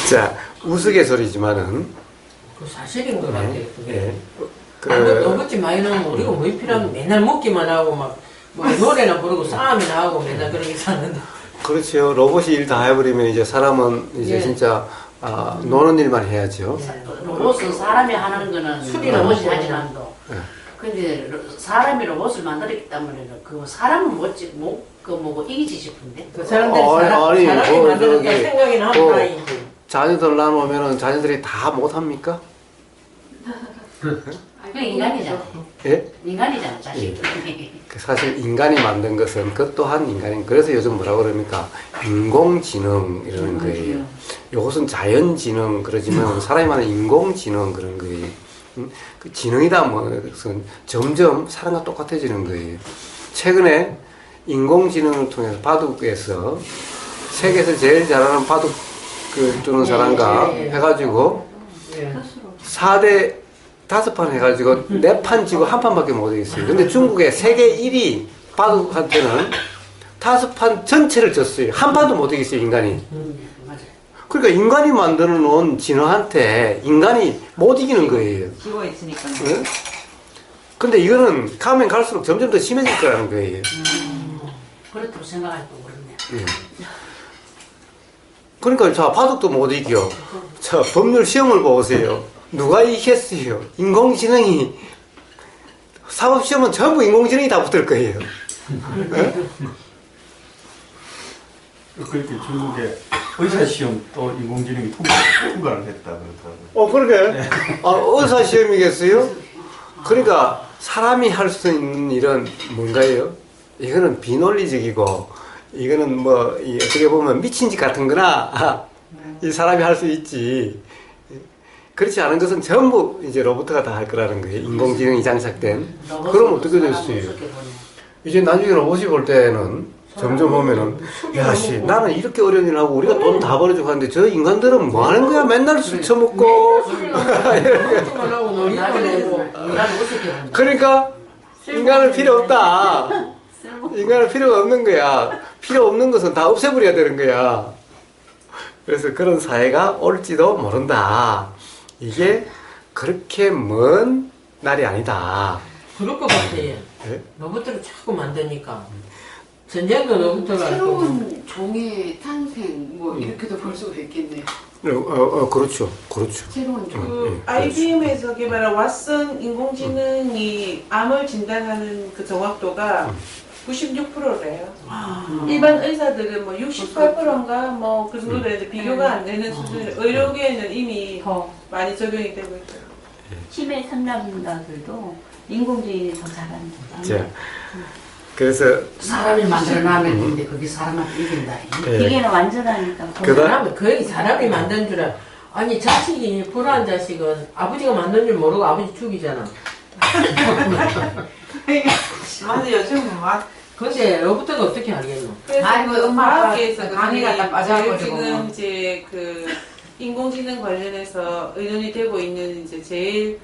자, 우스갯소리지만은 그 사실인 것 같아요. 그게. 그 너같이 많이 나오면 우리가 뭐 필요하면 맨날 먹기만 하고 막 뭐 노래나 부르고 싸움이나 하고 맨날 그렇게 사는데. 그렇죠. 로봇이 일 다 해버리면 이제 사람은 이제 예. 진짜 노는 일만 해야죠. 로봇은 사람이 하는 거는 술이나 로봇이 먹고. 하지 않도. 예. 근데 사람이 로봇을 만들었기 때문에 그 사람은 그 뭐고 이기지 싶은데. 그 사람들이 아니, 사람이 뭐 만드는 저기, 생각이나 뭐, 하면 다행이지. 자녀들 낳으면은 자녀들이 다 못합니까? 그 인간이잖아. 예? 인간이잖아, 자식. 사실 인간이 만든 것은 그 또한 인간인. 그래서 요즘 뭐라 그럽니까? 인공지능 이러는 거예요. 이것은 자연지능 그러지만 사람이 말하는 인공지능 그런 거예요. 그 지능이다 뭐 그것은 점점 사람과 똑같아지는 거예요. 최근에 인공지능을 통해서 바둑에서 세계에서 제일 잘하는 바둑 두는 사람과 해가지고 예. 4대 5판 해가지고 4판 지고 1판밖에 못 이겼어요. 근데 중국의 세계 1위 바둑한테는 5판 전체를 졌어요. 1판도 못 이겼어요, 인간이. 맞아요. 그러니까 인간이 만들어 놓은 진화한테 인간이 못 이기는 거예요. 지고 있으니까. 예? 근데 이거는 가면 갈수록 점점 더 심해질 거라는 거예요. 그렇다고 생각할 거 모르네. 예. 그러니까 자, 바둑도 못 이겨. 자, 법률 시험을 보세요. 누가 이겼어요? 인공지능이. 사법시험은 전부 인공지능이 다 붙을 거예요. 예? 그렇게 중국의 의사시험 또 인공지능이 통과를 했다 그러더라고요. 그러게. 의사시험이겠어요? 그러니까 사람이 할 수 있는 일은 뭔가요? 이거는 비논리적이고, 이거는 뭐, 어떻게 보면 미친 짓 같은 거나, 이 사람이 할 수 있지. 그렇지 않은 것은 전부 이제 로봇가 다 할 거라는 거예요. 인공지능이 장착된. 그럼 어떻게 됐어요? 이제 나중에 로봇이 볼 때는 점점 보면은, 야, 씨, 나는 이렇게 어려운 일 하고 우리가 돈 다 벌어주고 하는데 저 인간들은 뭐 하는 거야? 맨날 술 처먹고. 먹기만 하고 놀이만 내고. 그러니까, 인간은 필요 없다. 인간은 필요가 없는 거야. 필요 없는 것은 다 없애버려야 되는 거야. 그래서 그런 사회가 올지도 모른다. 이게 그렇게 먼 날이 아니다. 그럴 것 같아. 예? 로봇을 자꾸 만드니까. 전쟁도 로봇가 새로운 종의 탄생 뭐 이렇게도 볼 수가 있겠네요. 그렇죠. 그렇죠. 새로운 종. 그 예, IBM에서 개발한 왓슨 인공지능이 암을 진단하는 그 정확도가 96%래요. 일반 의사들은 뭐 68%인가 뭐 그 정도 되는데 비교가 안 되는 수준. 의료계에는 이미 더 많이 적용이 되고 있죠. 치매 상담가들도 인공지능이 더 잘한다. 자, 그래서, 사람이 만들어놔면 되는데 그게 사람한테 이긴다. 예. 기계는 완전하니까. 더 그다음- 거의 사람이 만든 줄 알아. 아니 자식이 불안한 자식은 아버지가 만든 줄 모르고 아버지 죽이잖아. 맞아, 요즘은 막. 근데 로봇가 어떻게 알겠노? 그래서 아이고, 그 엄마가 과학계에서 강의 갔다 빠져가지고 지금 이제 그 인공지능 관련해서 의논이 되고 있는 이제 제일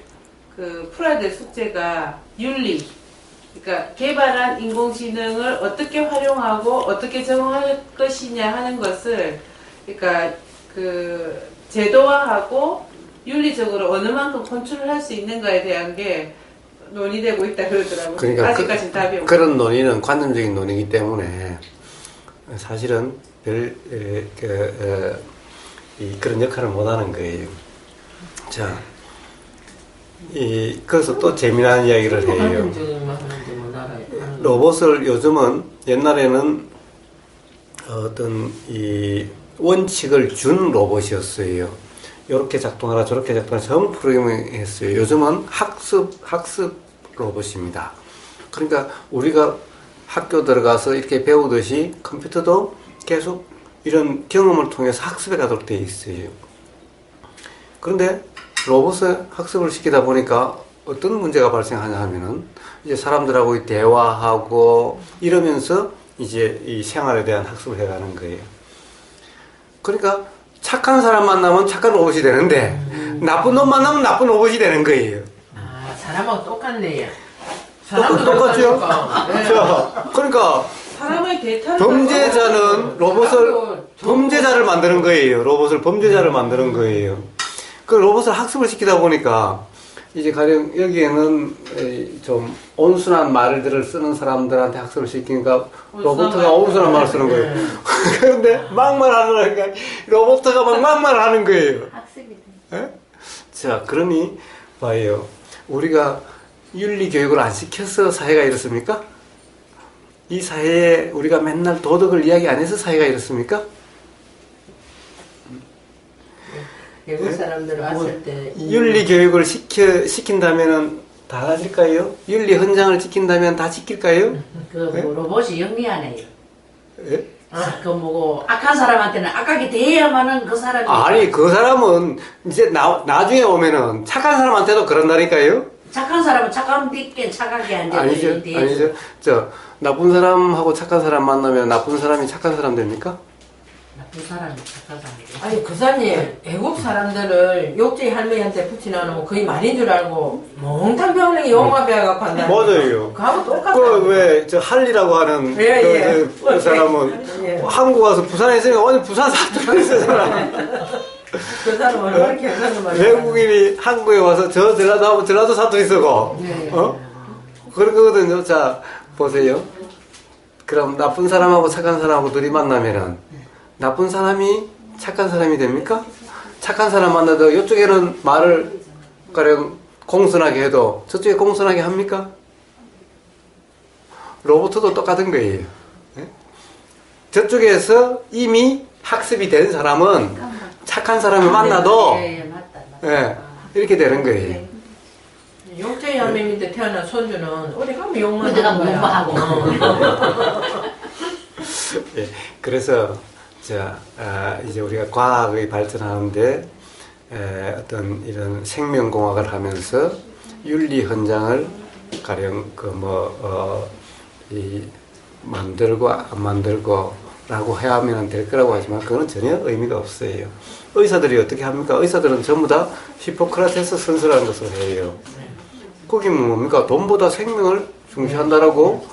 그 풀어야 될 숙제가 윤리. 그러니까 개발한 인공지능을 어떻게 활용하고 어떻게 적용할 것이냐 하는 것을 그러니까 그 제도화하고 윤리적으로 어느 만큼 컨트롤할 수 있는가에 대한 게 논의되고 있다 그러더라고요. 그러니까 아직까지는 답이 없고. 그런 논의는 관념적인 논의이기 때문에 사실은 그런 역할을 못 하는 거예요. 자, 그래서 또 재미난 이야기를 해요. 관념적인만 하는지 뭐 알아요. 로봇을 요즘은 옛날에는 어떤 이 원칙을 준 로봇이었어요. 이렇게 작동하라 저렇게 작동하라 전부 프로그래밍했어요. 요즘은 학습 로봇입니다. 그러니까 우리가 학교 들어가서 이렇게 배우듯이 컴퓨터도 계속 이런 경험을 통해서 학습해 가도록 되어 있어요. 그런데 로봇에 학습을 시키다 보니까 어떤 문제가 발생하냐 하면은 이제 사람들하고 대화하고 이러면서 이제 이 생활에 대한 학습을 해가는 거예요. 그러니까 착한 사람 만나면 착한 로봇이 되는데 나쁜 놈 만나면 나쁜 로봇이 되는 거예요. 아, 사람하고 똑같네. 똑같죠? 네. 자, 그러니까 사람의 데이터를 범죄자는 로봇을 범죄자를 만드는 거예요. 로봇을 범죄자를 만드는 거예요. 그 로봇을 학습을 시키다 보니까 이제 가령 여기에는 좀 온순한 말들을 쓰는 사람들한테 학습을 시키니까 로봇가 온순한 말을 쓰는 거예요. 그런데 막말하니까 로봇가 막 막말하는 거예요. 학습이 돼. 예? 자, 그러니 봐요. 우리가 윤리 교육을 안 시켜서 사회가 이렇습니까? 이 사회에 우리가 맨날 도덕을 이야기 안 해서 사회가 이렇습니까? 외국 사람들 왔을 때 윤리 교육을 시킨다면은 달라질까요? 윤리 헌장을 지킨다면 다 지킬까요? 그 뭐 로봇이 영리하네요. 예? 그 뭐고 악한 사람한테는 악하게 대해야만은 그 사람이 아니, 그 사람은 이제 나중에 오면은 착한 사람한테도 그런다니까요? 착한 사람은 착한 게 착하게 안 되고 아니죠. 저 나쁜 사람하고 착한 사람 만나면 나쁜 사람이 착한 사람 됩니까? 나쁜 사람이 착한 사람이 아니 그사님 외국 사람들을 욕쟁이 할머니한테 붙이나는 거의 말인 줄 알고 몽땅 병원에 영화 배워갖고 한다. 맞아요. 그하고 똑같아. 왜 저 할리라고 하는 예. 그 사람은 예. 한국 와서 부산에 있으니까 완전 부산 사투리 쓰잖아. 그 사람은 그렇게 하는 말이야. 외국인이 한국에 와서 저 전라도 하면 전라도 사투리 쓰고 그런 거거든요. 자 보세요. 그럼 나쁜 사람하고 착한 사람하고 둘이 만나면은 나쁜 사람이 착한 사람이 됩니까? 착한 사람 만나도 이쪽에는 말을 가령 공손하게 해도 저쪽에 공손하게 합니까? 로봇도 똑같은 거예요. 예? 저쪽에서 이미 학습이 된 사람은 착한 사람을 만나도 예, 맞다. 예, 이렇게 되는 거예요. 욕쟁이 할머니한테 태어난 손주는 어디 가면 욕만 어디 가면 하는 거야. 공부하고. 예, 그래서 이제 우리가 과학의 발전하는데 어떤 이런 생명공학을 하면서 윤리 헌장을 가령 만들고 안 만들고라고 해야 하면 될 거라고 하지만 그건 전혀 의미가 없어요. 의사들이 어떻게 합니까? 의사들은 전부 다 히포크라테스 선서라는 것을 해요. 거기 뭡니까? 돈보다 생명을 중시한다라고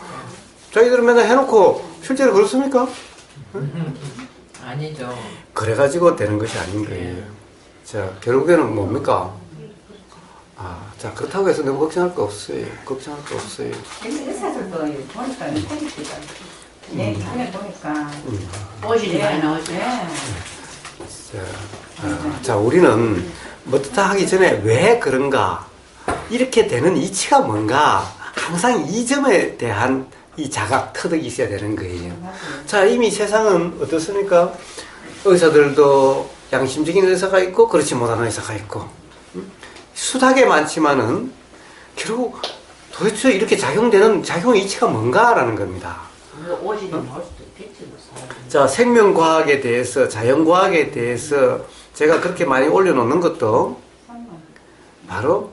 자기들은 맨날 해놓고 실제로 그렇습니까? 아니죠. 그래가지고 되는 것이 아닌 거예요. 자, 결국에는 뭡니까? 자, 그렇다고 해서 너무 걱정할 거 없어요. 걱정할 거 없어요. 의사들도 보니까 팬이시다. 내 화면 보니까. 오실이 많이 나오시네. 자, 우리는 뭐부터 하기 전에 왜 그런가? 이렇게 되는 이치가 뭔가? 항상 이 점에 대한 이 자각, 터득이 있어야 되는 거예요. 자, 이미 세상은 어떻습니까? 의사들도 양심적인 의사가 있고, 그렇지 못한 의사가 있고, 수하게 많지만은, 결국 도대체 이렇게 작용되는 작용의 이치가 뭔가라는 겁니다. 오실이 나올 수도 있겠지, 뭐, 사람. 자, 생명과학에 대해서, 자연과학에 대해서 제가 그렇게 많이 올려놓는 것도 바로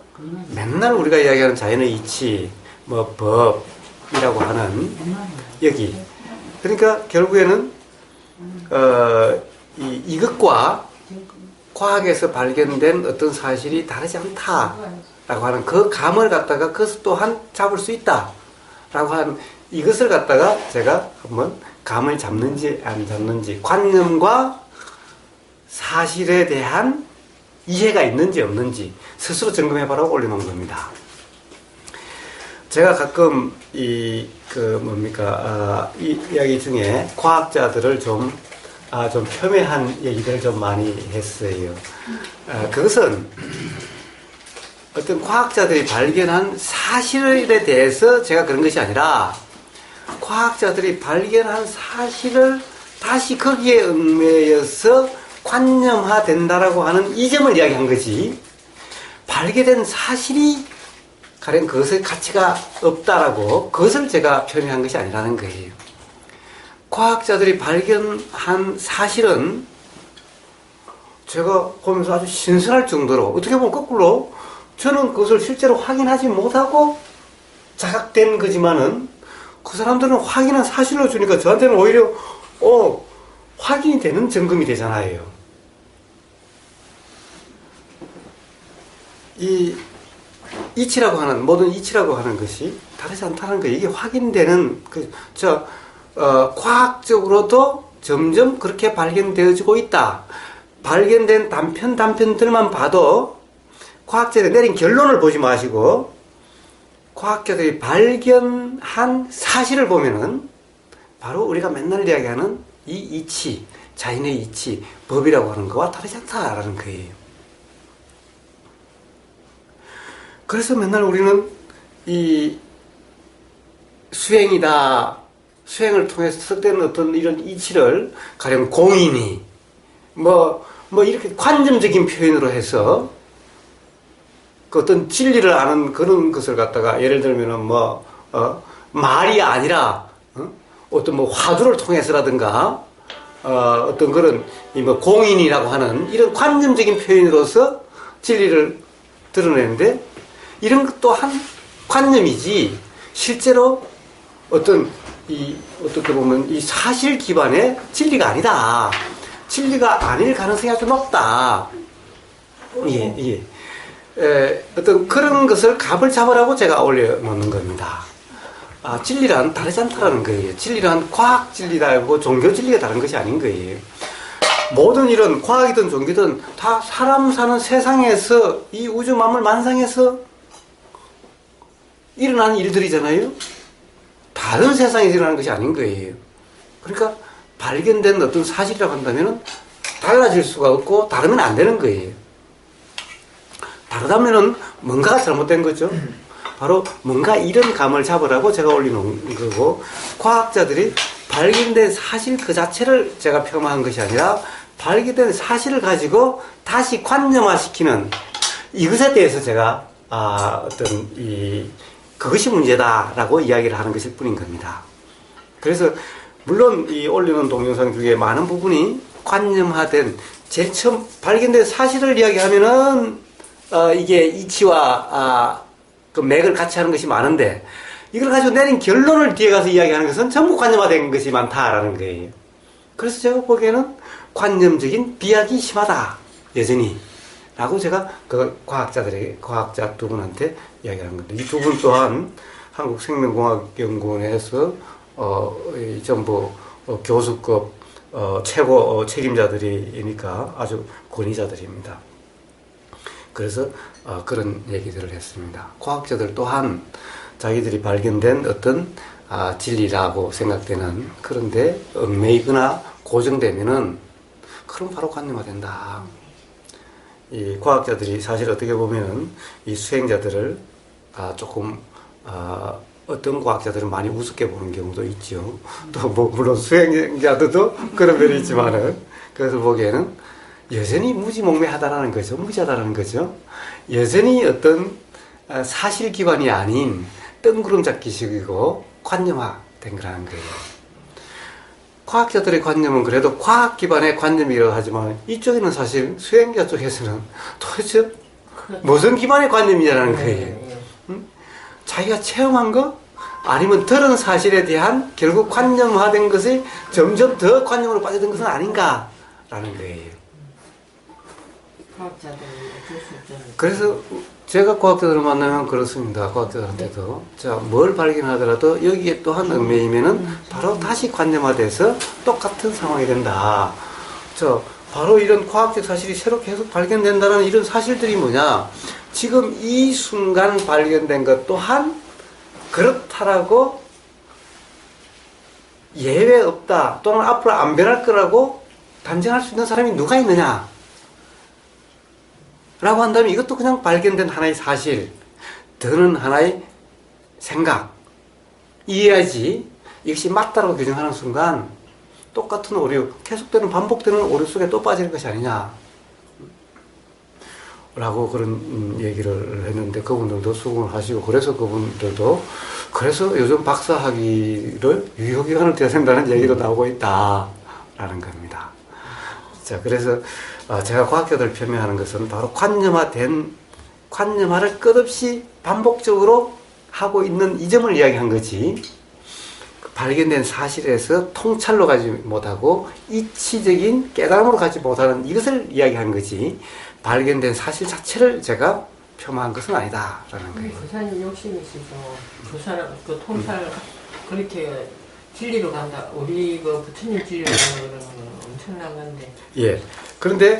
맨날 우리가 이야기하는 자연의 이치, 뭐, 법이라고 하는 여기. 그러니까 결국에는, 이것과 과학에서 발견된 어떤 사실이 다르지 않다라고 하는 그 감을 갖다가 그것 또한 잡을 수 있다라고 하는 이것을 갖다가 제가 한번 감을 잡는지 안 잡는지 관념과 사실에 대한 이해가 있는지 없는지 스스로 점검해보라고 올려놓은 겁니다. 제가 가끔 이 이야기 중에 과학자들을 좀 폄훼한 얘기들을 좀 많이 했어요. 그것은 어떤 과학자들이 발견한 사실에 대해서 제가 그런 것이 아니라 과학자들이 발견한 사실을 다시 거기에 얽매여서 관념화된다라고 하는 이 점을 이야기한 거지, 발견된 사실이 가령 그것의 가치가 없다라고 그것을 제가 표현한 것이 아니라는 거예요. 과학자들이 발견한 사실은 제가 보면서 아주 신선할 정도로, 어떻게 보면 거꾸로 저는 그것을 실제로 확인하지 못하고 자각된 거지만은 그 사람들은 확인한 사실로 주니까 저한테는 오히려 확인이 되는 점검이 되잖아요. 이 이치라고 하는, 모든 이치라고 하는 것이 다르지 않다는 거예요. 이게 확인되는 과학적으로도 점점 그렇게 발견되어지고 있다. 발견된 단편들만 봐도 과학자들이 내린 결론을 보지 마시고 과학자들이 발견한 사실을 보면은 바로 우리가 맨날 이야기하는 이 이치, 자연의 이치, 법이라고 하는 것과 다르지 않다라는 거예요. 그래서 맨날 우리는 이 수행이다, 수행을 통해서 섭되는 어떤 이런 이치를 가령 공인이 뭐 이렇게 관념적인 표현으로 해서 그 어떤 진리를 아는 그런 것을 갖다가 예를 들면은 말이 아니라 어떤 화두를 통해서라든가 어떤 그런 공인이라고 하는 이런 관념적인 표현으로서 진리를 드러내는데 이런 것 또한 관념이지 실제로 어떻게 보면 이 사실 기반의 진리가 아니다. 진리가 아닐 가능성이 아주 높다. 예. 어떤 그런 것을 값을 잡으라고 제가 올려놓는 겁니다. 진리란 다르지 않다라는 거예요. 진리란 과학 진리라고 종교 진리가 다른 것이 아닌 거예요. 모든 일은 과학이든 종교든 다 사람 사는 세상에서 이 우주 만물 만상에서 일어나는 일들이잖아요. 다른 세상에서 일어나는 것이 아닌 거예요. 그러니까 발견된 어떤 사실이라고 한다면 달라질 수가 없고 다르면 안 되는 거예요. 다르다면은 뭔가가 잘못된 거죠. 바로 뭔가 이런 감을 잡으라고 제가 올려놓은 거고 과학자들이 발견된 사실 그 자체를 제가 폄하한 것이 아니라 발견된 사실을 가지고 다시 관념화시키는 이것에 대해서 제가 그것이 문제다라고 이야기를 하는 것일 뿐인 겁니다. 그래서 물론 이 올리는 동영상 중에 많은 부분이 관념화된 제일 처음 발견된 사실을 이야기하면은 이게 이치와 그 맥을 같이 하는 것이 많은데 이걸 가지고 내린 결론을 뒤에 가서 이야기하는 것은 전부 관념화된 것이 많다라는 거예요. 그래서 제가 보기에는 관념적인 비약이 심하다 여전히 라고 제가 그 과학자 두 분한테 이야기하는 건데 이 두 분 또한 한국생명공학연구원에서 전부 교수급 최고 책임자들이니까 아주 권위자들입니다. 그래서 그런 얘기들을 했습니다. 과학자들 또한 자기들이 발견된 어떤 진리라고 생각되는 그런데 얽매이거나 고정되면은 그럼 바로 관념화된다. 이 과학자들이 사실 어떻게 보면은 이 수행자들을 조금 어떤 과학자들은 많이 우습게 보는 경우도 있죠. 또 물론 수행자들도 그런 면이 있지만은 그래서 보기에는 여전히 무지몽매하다라는 거죠. 무지하다라는 거죠. 여전히 어떤 사실 기반이 아닌 뜬구름 잡기식이고 관념화된 거라는 거예요. 과학자들의 관념은 그래도 과학 기반의 관념이라고 하지만 이쪽에는 사실 수행자 쪽에서는 도대체 무슨 기반의 관념이냐는 거예요. 자기가 체험한 거 아니면 들은 사실에 대한 결국 관념화된 것이 점점 더 관념으로 빠져든 것은 아닌가라는 거예요. 그래서 제가 과학자들을 만나면 그렇습니다. 과학자들한테도 자, 뭘 발견하더라도 여기에 또 한 얽매이면은 바로 다시 관념화돼서 똑같은 상황이 된다. 바로 이런 과학적 사실이 새로 계속 발견된다는 이런 사실들이 뭐냐? 지금 이 순간 발견된 것 또한 그렇다라고 예외 없다 또는 앞으로 안 변할 거라고 단정할 수 있는 사람이 누가 있느냐? 라고 한다면 이것도 그냥 발견된 하나의 사실, 드는 하나의 생각, 이해야지 이것이 맞다라고 규정하는 순간 똑같은 오류, 계속되는 반복되는 오류 속에 또 빠지는 것이 아니냐 라고 그런 얘기를 했는데 그분들도 수긍을 하시고 그래서 그분들도 그래서 요즘 박사학위를 유효기간을 둬야 된다는 얘기도 나오고 있다라는 겁니다. 자, 그래서 제가 과학자들 표명하는 것은 바로 관념화를 끝없이 반복적으로 하고 있는 이 점을 이야기한 거지 발견된 사실에서 통찰로 가지 못하고 이치적인 깨달음으로 가지 못하는 이것을 이야기한 거지 발견된 사실 자체를 제가 폄하한 것은 아니다라는 거예요. 교사님 욕심이 있어서 교사랑 그 통찰 그렇게 진리로 간다. 우리 그 부처님 진리로 간다 그러면 엄청난 건데. 예. 그런데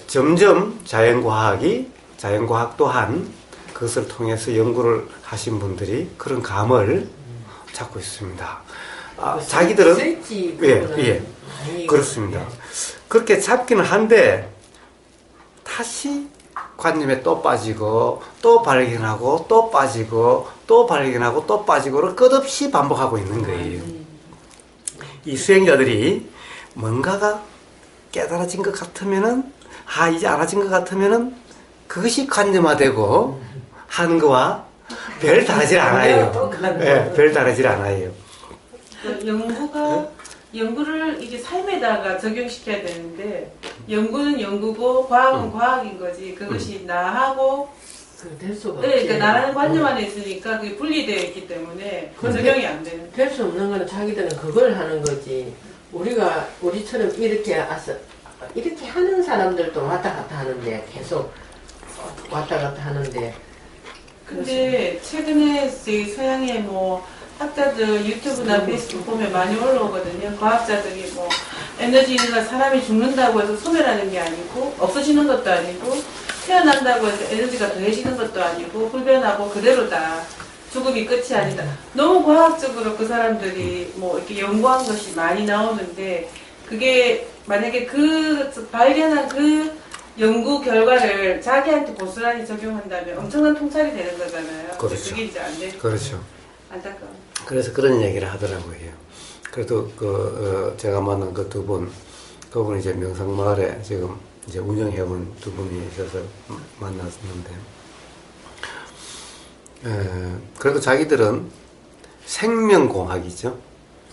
점점 자연과학 또한 그것을 통해서 연구를 하신 분들이 그런 감을 잡고 있습니다. 자기들은 쓸지 예. 그렇습니다. 그렇게 잡기는 한데 다시 관념에 또 빠지고 또 발견하고 또 빠지고 또 발견하고 또 빠지고를 끝없이 반복하고 있는 거예요. 이 수행자들이 뭔가가 깨달아진 것 같으면은 이제 알아진 것 같으면은 그것이 관념화되고 하는 거와 별 다르질 않아요. 예, 별 다르질 않아요. 연구를 이게 삶에다가 적용시켜야 되는데 연구는 연구고 과학은 과학인 거지. 그것이 나하고 될 수가 네, 없지. 그러니까 나라는 관념 안에 있으니까 그게 분리되어 있기 때문에 적용이 안 되는. 될 수 없는 거는 자기들은 그걸 하는 거지. 우리처럼 이렇게 하는 사람들도 왔다 갔다 하는데 계속 왔다 갔다 하는데. 근데 최근에 서양의 뭐 학자들 유튜브나 페이스북 보면 많이 올라오거든요. 과학자들이 뭐 에너지가 사람이 죽는다고 해서 소멸하는 게 아니고 없어지는 것도 아니고 태어난다고 해서 에너지가 더해지는 것도 아니고 불변하고 그대로다. 죽음이 끝이 아니다. 너무 과학적으로 그 사람들이 뭐 이렇게 연구한 것이 많이 나오는데 그게 만약에 그 발견한 그 연구 결과를 자기한테 고스란히 적용한다면 엄청난 통찰이 되는 거잖아요. 그렇죠. 그게 이제 안 되는 그렇죠. 안타까워. 그래서 그런 얘기를 하더라고요. 그래도 제가 만난 그 두 분, 그분은 이제 명상마을에 지금 이제 운영해온 두 분이 있어서 만났는데, 그래도 자기들은 생명공학이죠.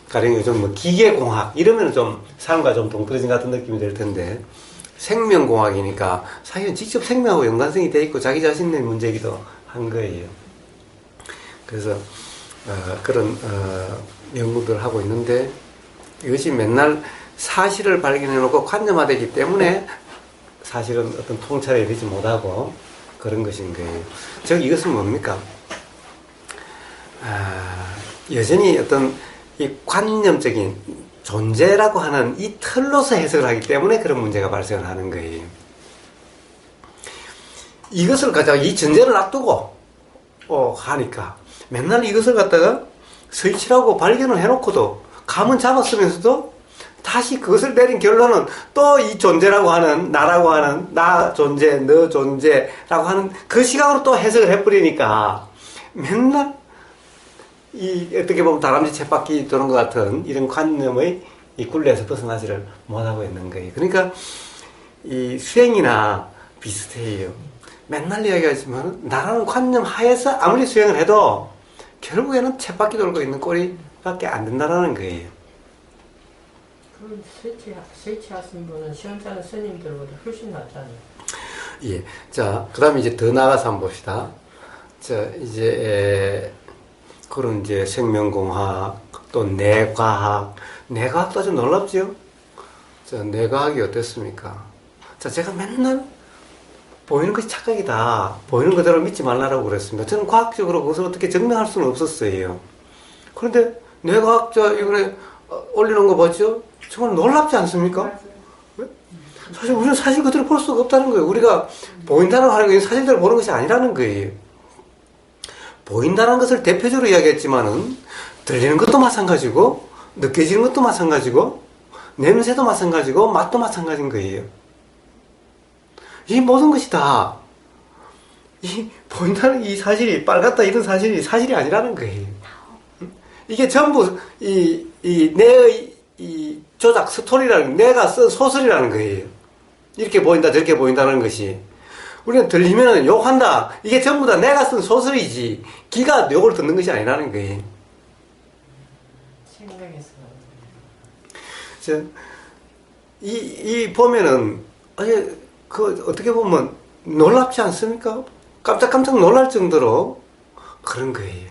가령 요즘 뭐 기계공학 이러면 좀 삶과 좀 동떨어진 같은 느낌이 들 텐데, 생명공학이니까 사실은 직접 생명하고 연관성이 돼 있고 자기 자신의 문제이기도 한 거예요. 그래서 그런 연구들 하고 있는데 이것이 맨날 사실을 발견해 놓고 관념화되기 때문에 사실은 어떤 통찰에 이르지 못하고 그런 것인 거예요. 즉 이것은 뭡니까? 여전히 어떤 이 관념적인 존재라고 하는 이 틀로서 해석을 하기 때문에 그런 문제가 발생을 하는 거예요. 이것을 가져가 이 전제를 놔두고 하니까 맨날 이것을 갖다가 설치라고 발견을 해놓고도 감은 잡았으면서도 다시 그것을 내린 결론은 또 이 존재라고 하는 나라고 하는 나 존재, 너 존재라고 하는 그 시각으로 또 해석을 해버리니까 맨날 이 어떻게 보면 다람쥐 쳇바퀴 도는 것 같은 이런 관념의 이 굴레에서 벗어나지를 못하고 있는 거예요. 그러니까 이 수행이나 비슷해요. 맨날 이야기하지만 나라는 관념 하에서 아무리 수행을 해도 결국에는 쳇바퀴 돌고 있는 꼴이밖에 안 된다는 거예요. 그럼 설치하신 분은 시험자는 스님들보다 훨씬 낫잖아요. 예. 자, 그 다음에 이제 더 나아가서 한번 봅시다. 자, 이제, 그런 이제 생명공학, 또 뇌과학. 뇌과학도 아주 놀랍죠? 자, 뇌과학이 어땠습니까? 자, 제가 맨날 보이는 것이 착각이다. 보이는 그대로 믿지 말라고 그랬습니다. 저는 과학적으로 그것을 어떻게 증명할 수는 없었어요. 그런데 뇌과학자 이번에 올리는 거 봤죠? 정말 놀랍지 않습니까? 사실 우리는 사실 그대로 볼 수가 없다는 거예요. 우리가 보인다는 하는 건 사실대로 보는 것이 아니라는 거예요. 보인다는 것을 대표적으로 이야기했지만은 들리는 것도 마찬가지고 느껴지는 것도 마찬가지고 냄새도 마찬가지고 맛도 마찬가지인 거예요. 이 모든 것이 다 이 보인다는 이 사실이 빨갛다 이런 사실이 사실이 아니라는 거예요. 이게 전부 내의 이 조작 스토리라는 내가 쓴 소설이라는 거예요. 이렇게 보인다 저렇게 보인다는 것이 우리는 들리면 욕한다 이게 전부 다 내가 쓴 소설이지 기가 욕을 듣는 것이 아니라는 거예요. 생각해서 이 보면은 그 어떻게 보면 놀랍지 않습니까? 깜짝 놀랄 정도로 그런 거예요.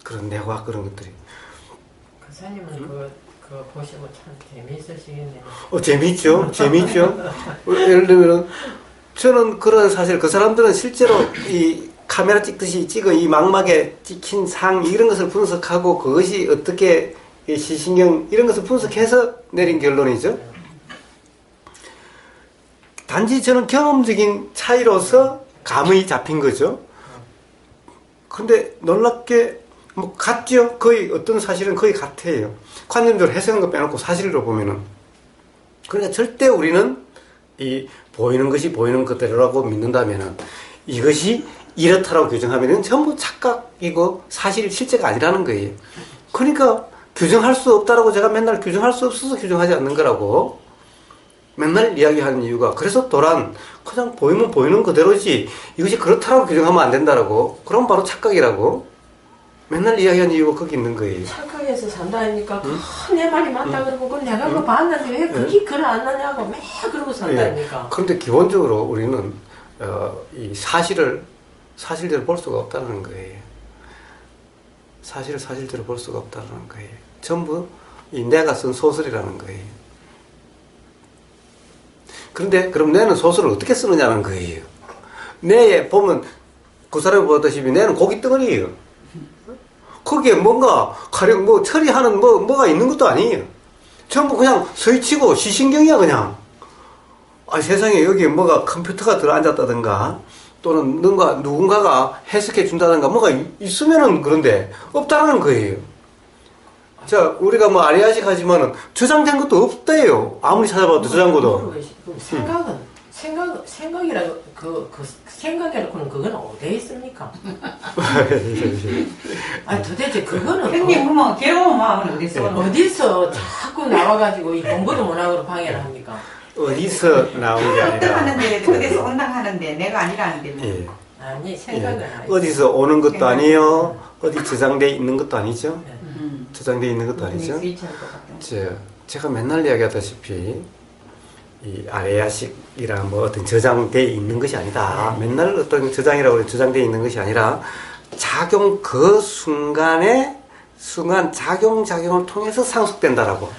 그런 내과 그런 것들이. 그사님은 그거 보시고 참 재미있으시겠네요. 재미있죠? 재미있죠? 예를 들면 저는 그런 사실 그 사람들은 실제로 카메라 찍듯이 찍어 이 망막에 찍힌 상 이런 것을 분석하고 그것이 어떻게 이 시신경 이런 것을 분석해서 내린 결론이죠. 단지 저는 경험적인 차이로서 감이 잡힌 거죠. 근데 놀랍게 뭐 같죠. 거의 어떤 사실은 거의 같아요. 관념적으로 해석한 거 빼놓고 사실로 보면은. 그러니까 절대 우리는 이 보이는 것이 보이는 것대로라고 믿는다면은 이것이 이렇다라고 규정하면은 전부 착각이고 사실 실제가 아니라는 거예요. 그러니까 규정할 수 없다라고 제가 맨날 규정할 수 없어서 규정하지 않는 거라고 맨날 이야기하는 이유가 그래서 도란 그냥 보이면 보이는 그대로지 이것이 그렇다라고 규정하면 안 된다라고 그럼 바로 착각이라고 맨날 이야기하는 이유가 거기 있는 거예요. 착각해서 산다니까 내 말이 맞다 그러고 그건 내가 그거 봤는데 왜 그게 그래 안 나냐고 매 그러고 산다니까. 그런데 기본적으로 우리는 이 사실대로 볼 수가 없다는 거예요. 사실을 사실대로 볼 수가 없다는 거예요. 전부 이 내가 쓴 소설이라는 거예요. 그런데 그럼 내는 소설을 어떻게 쓰느냐는 거예요. 내에 보면 그 사람이 보다시피 내는 고기 덩어리예요. 거기에 뭔가 가령 뭐 처리하는 뭐가 있는 것도 아니에요. 전부 그냥 서치고 시신경이야 그냥. 아 세상에 여기에 뭐가 컴퓨터가 들어앉았다든가 또는 누군가가 해석해 준다든가 뭐가 있으면은 그런데 없다라는 거예요. 자 우리가 뭐 아리아식 하지만은 저장된 것도 없대요. 아무리 찾아봐도 저장고도. 생각이라고 그 생각이라고는 그건 어디에 있습니까? 아니 도대체 그거는 형님 뭐 괴로운 마음은 어디서 어디서 자꾸 나와가지고 이 공부도 못하고 방해를 합니까? 어디서 나온 게 아니라 하는데 어디서 온당하는데 내가 아니라는데 뭐. 예. 아니 생각은 아니지. 어디서 오는 것도 아니에요. 어디 저장돼 있는 것도 아니죠. 네. 저장돼 있는 것도 아니죠. 스위치할 것 같아. 제가 맨날 이야기하다시피 이 아레아식이라 뭐 어떤 저장돼 있는 것이 아니다. 맨날 어떤 저장이라고 저장돼 있는 것이 아니라 작용 그 순간 작용을 통해서 상속된다라고.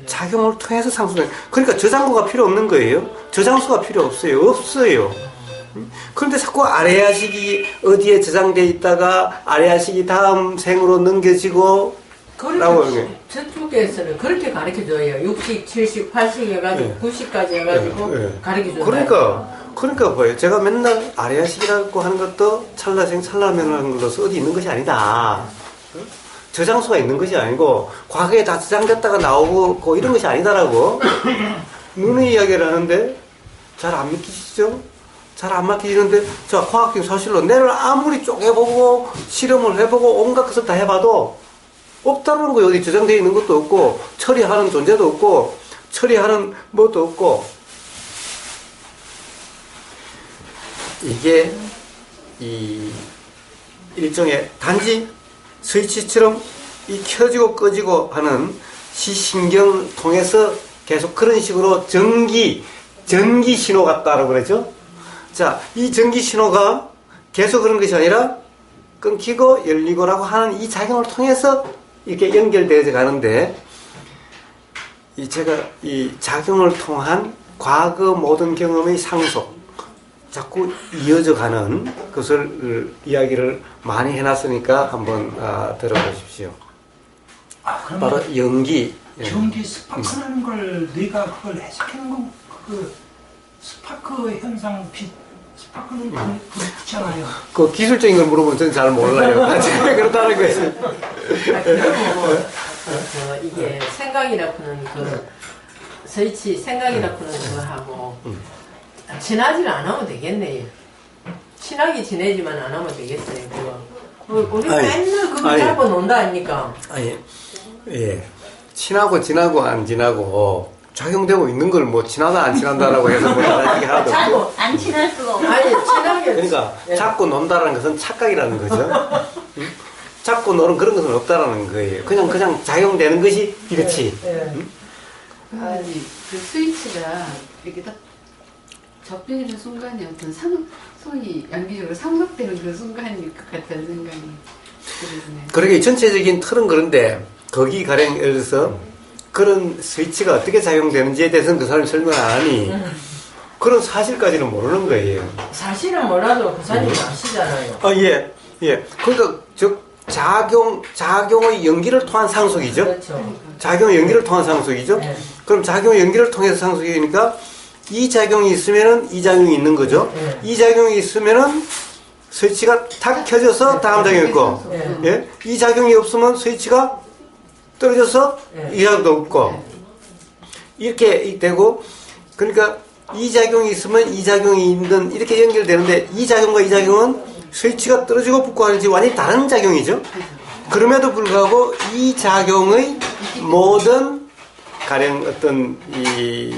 작용을 통해서 상속된. 그러니까 저장고가 필요 없는 거예요. 저장소가 필요 없어요. 그런데 자꾸 아레아식이 어디에 저장돼 있다가 아레아식이 다음 생으로 넘겨지고 라고 저쪽에서는 그렇게 가르쳐줘요. 60, 70, 80 해가지고 90까지 해가지고 가르쳐줘요. 그러니까 뭐예요. 제가 맨날 아레아식이라고 하는 것도 찰나생 찰나면이라는 걸로서 어디 있는 것이 아니다. 저장소가 있는 것이 아니고 과거에 다 저장됐다가 나오고 이런 것이 아니다라고 눈의 이야기를 하는데 잘 안 믿기시죠? 잘 안 맡기시는데 자 과학적 사실로 내를 아무리 쪼개보고 실험을 해보고 온갖 것을 다 해봐도 없다는 거예요. 어디 저장되어 있는 것도 없고 처리하는 존재도 없고 처리하는 것도 없고 이게 이 일종의 단지 스위치처럼 이 켜지고 꺼지고 하는 시신경을 통해서 계속 그런 식으로 전기 신호 같다라고 그러죠. 자, 이 전기 신호가 계속 그런 것이 아니라 끊기고 열리고라고 하는 이 작용을 통해서 이렇게 연결되어져 가는데 제가 이 작용을 통한 과거 모든 경험의 상속 자꾸 이어져 가는 것을 이야기를 많이 해놨으니까 한번 들어보십시오. 바로 연기. 전기 스파크라는 걸 네가 그걸 해석하는 건 그 스파크 현상 스파크는 그렇잖아요. 그 기술적인 걸 물어보면 저는 잘 몰라요. 그렇다는 거예요. 이게 생각이라고는 그 스위치 생각이라고는 그거하고 친하지를 안 하면 되겠네요. 친하게 지내지만 안 하면 되겠어요. 그거. 우리 맨날 그거 잡고 논다 아닙니까? 예. 친하고 지나고 안 지나고 작용되고 있는 걸 뭐 친하다 안 친하다라고 해서 뭐 달라지게 하나도 없고. 안 친할 수가 없어. 아니 친하게. 그러니까 자꾸 논다라는 것은 착각이라는 거죠. 자꾸 노는 그런 것은 없다라는 거예요. 그냥 작용되는 것이 이렇지. 아니 그 스위치가 이렇게 딱 접히는 순간에 어떤 소위 양기적으로 상속되는 그 순간일 것 같다는 생각이 들으네요. 그러게 전체적인 틀은 그런데 거기 가령 예를 들어서 그런 스위치가 어떻게 작용되는지에 대해서는 그 사람이 설명을 안 하니 그런 사실까지는 모르는 거예요. 사실은 몰라도 부사님 아시잖아요. 아, 예, 예. 그러니까, 작용의 연기를 통한 상속이죠? 그렇죠. 작용의 연기를 통한 상속이죠? 네. 그럼 작용의 연기를 통해서 상속이니까, 이 작용이 있으면은 이 작용이 있는 거죠? 네. 이 작용이 있으면은 스위치가 탁 켜져서 다음 작용이 있고, 네. 예? 이 작용이 없으면 스위치가 떨어져서 네. 이 작용도 없고, 이렇게 되고, 그러니까 이 작용이 있으면 이 작용이 있는, 이렇게 연결되는데, 이 작용과 이 작용은 스위치가 떨어지고 붙고 하는지 완전히 다른 작용이죠. 그럼에도 불구하고 이 작용의 모든 가령 어떤 이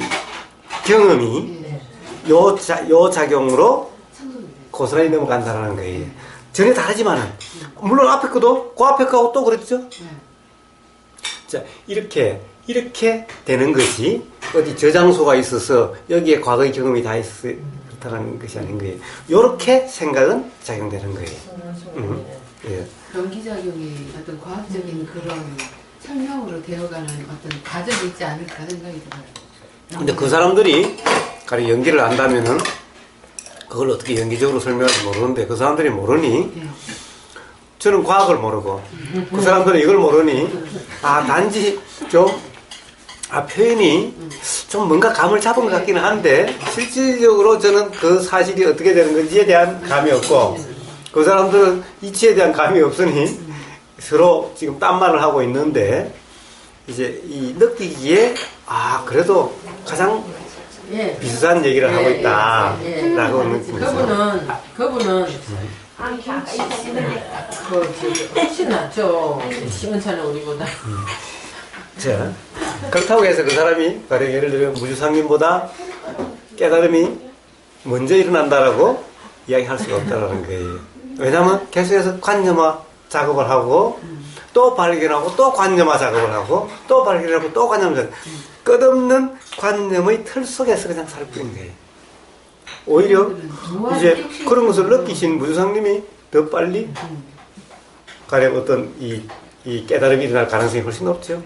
경험이 요 작용으로 고스란히 넘어간다는 거예요. 전혀 다르지만은 물론 앞에 거도 그 앞에 거하고 또 그랬죠. 자, 이렇게 되는 것이 어디 저장소가 있어서 여기에 과거의 경험이 다 있다는 것이 아닌 거예요. 이렇게 생각은 작용되는 거예요. 예. 연기작용이 어떤 과학적인 그런 설명으로 되어가는 어떤 과정이 있지 않을까 생각이 들어요. 근데 그 사람들이 가령 연기를 안다면은 그걸 어떻게 연기적으로 설명할지 모르는데 그 사람들이 모르니 저는 과학을 모르고 그 사람들은 이걸 모르니 단지 좀 표현이 좀 뭔가 감을 잡은 것 같기는 한데 실질적으로 저는 그 사실이 어떻게 되는 건지에 대한 감이 없고 그 사람들은 이치에 대한 감이 없으니 서로 지금 딴 말을 하고 있는데 이제 이 느끼기에 그래도 가장 예. 비슷한 얘기를 하고 있다라고 느낍니다. 그분은 훨씬 낫죠. 시원찮은 우리보다. 자, 그렇다고 해서 그 사람이 가령 예를 들면 무주상님보다 깨달음이 먼저 일어난다라고 이야기할 수가 없다는 거예요. 왜냐하면 계속해서 관념화 작업을 하고 또 발견하고 또 관념화 작업을 하고 또 발견하고 또 관념화 작업. 끝없는 관념의 틀 속에서 그냥 살 뿐인 거예요. 오히려 이제 그런 것을 느끼신 무주상님이 더 빨리 가령 어떤 이 깨달음이 일어날 가능성이 훨씬 높죠.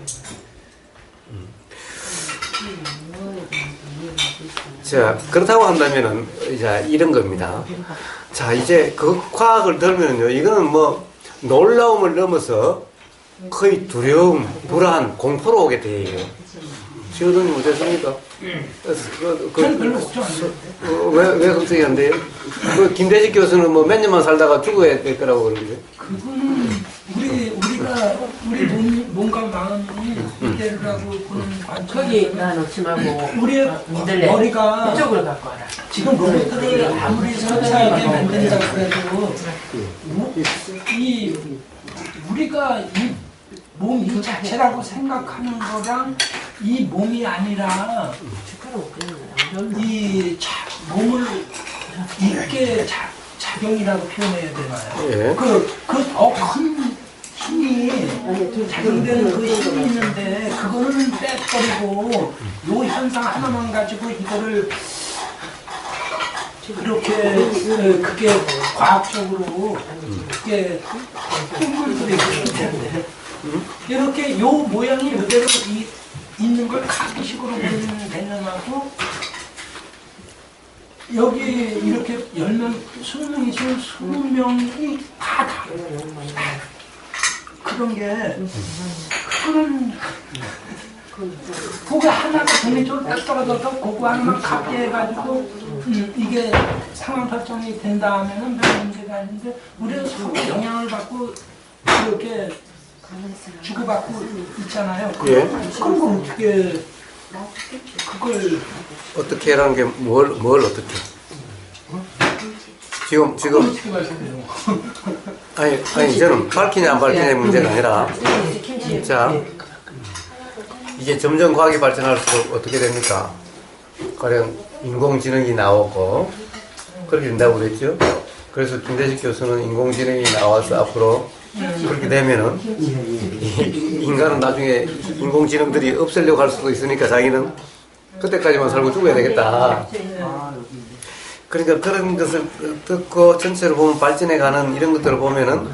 자, 그렇다고 한다면은 이제 이런 겁니다. 자, 이제 그 과학을 들면요, 이거는 뭐 놀라움을 넘어서 거의 두려움, 불안, 공포로 오게 돼요. 시어도님 어땠습니까? 저는 별로 걱정 안 돼요. 왜 걱정이 안 돼요? 김대식 교수는 뭐 몇 년만 살다가 죽어야 될 거라고 그러는데. 그거는 우리 몸과 마음이 이대로라고 보는 관점. 거기다 놓지 말고 우리의 믿을래. 머리가 이쪽으로 갖고 와라. 지금 로봇들을 아무리 선차하게 만든다고 해도 우리가 이 몸 이 자체라고 생각하는 거랑 이 몸이 아니라 이 몸을 있게 작용이라고 표현해야 되나요? 예. 그 더 큰 힘이 작용되는 그 힘이 있는데 그거는 빼버리고 요 현상 하나만 가지고 이거를 그렇게 그게 과학적으로 그게 둥글들이 있는데 이렇게 요 모양이 이대로 있는 걸 카드식으로 보는 개념하고 여기 이렇게 10명, 20명이 있으면 20명이 다 다르고 그런 게 그거는 그거 하나가 정리적으로 딱 떨어져서 그거 하나만 카피해가지고 이게 상황 설정이 된다 하면은 별 문제가 아닌데 우리는 서로 영향을 받고 이렇게 주고받고 있잖아요. 예. 그런 거 어떻게 그걸 어떻게 하라는 게 뭘 어떻게? 지금 어떻게 말씀해요? 아니 저는 밝히냐 안 밝히냐의 문제가 아니라 자 이게 점점 과학이 발전할수록 어떻게 됩니까? 가령 인공지능이 나오고 그렇게 된다고 그랬죠. 그래서 김대식 교수는 인공지능이 나와서 앞으로 그렇게 되면은 인간은 나중에 인공지능들이 없애려고 할 수도 있으니까 자기는 그때까지만 살고 죽어야 되겠다. 그러니까 그런 것을 듣고 전체를 보면 발전해가는 이런 것들을 보면은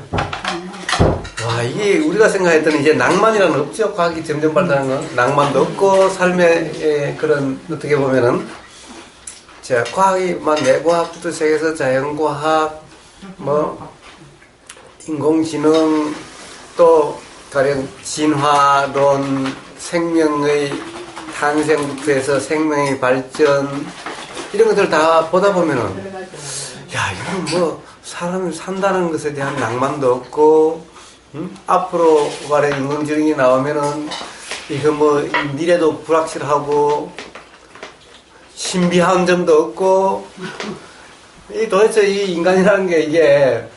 와 이게 우리가 생각했던 이제 낭만이라는 없죠. 과학이 점점 발전하는 건 낭만도 없고 삶의 그런 어떻게 보면은 자, 과학이 막 내과학부터 시작해서 자연과학, 뭐 인공지능, 또 가령 진화론, 생명의 탄생부터 해서 생명의 발전 이런 것들 다 보다 보면은 야, 이건 뭐 사람이 산다는 것에 대한 낭만도 없고, 앞으로 말해 인공지능이 나오면은 이거 뭐 미래도 불확실하고 신비한 점도 없고, 이 도대체 이 인간이라는 게 이게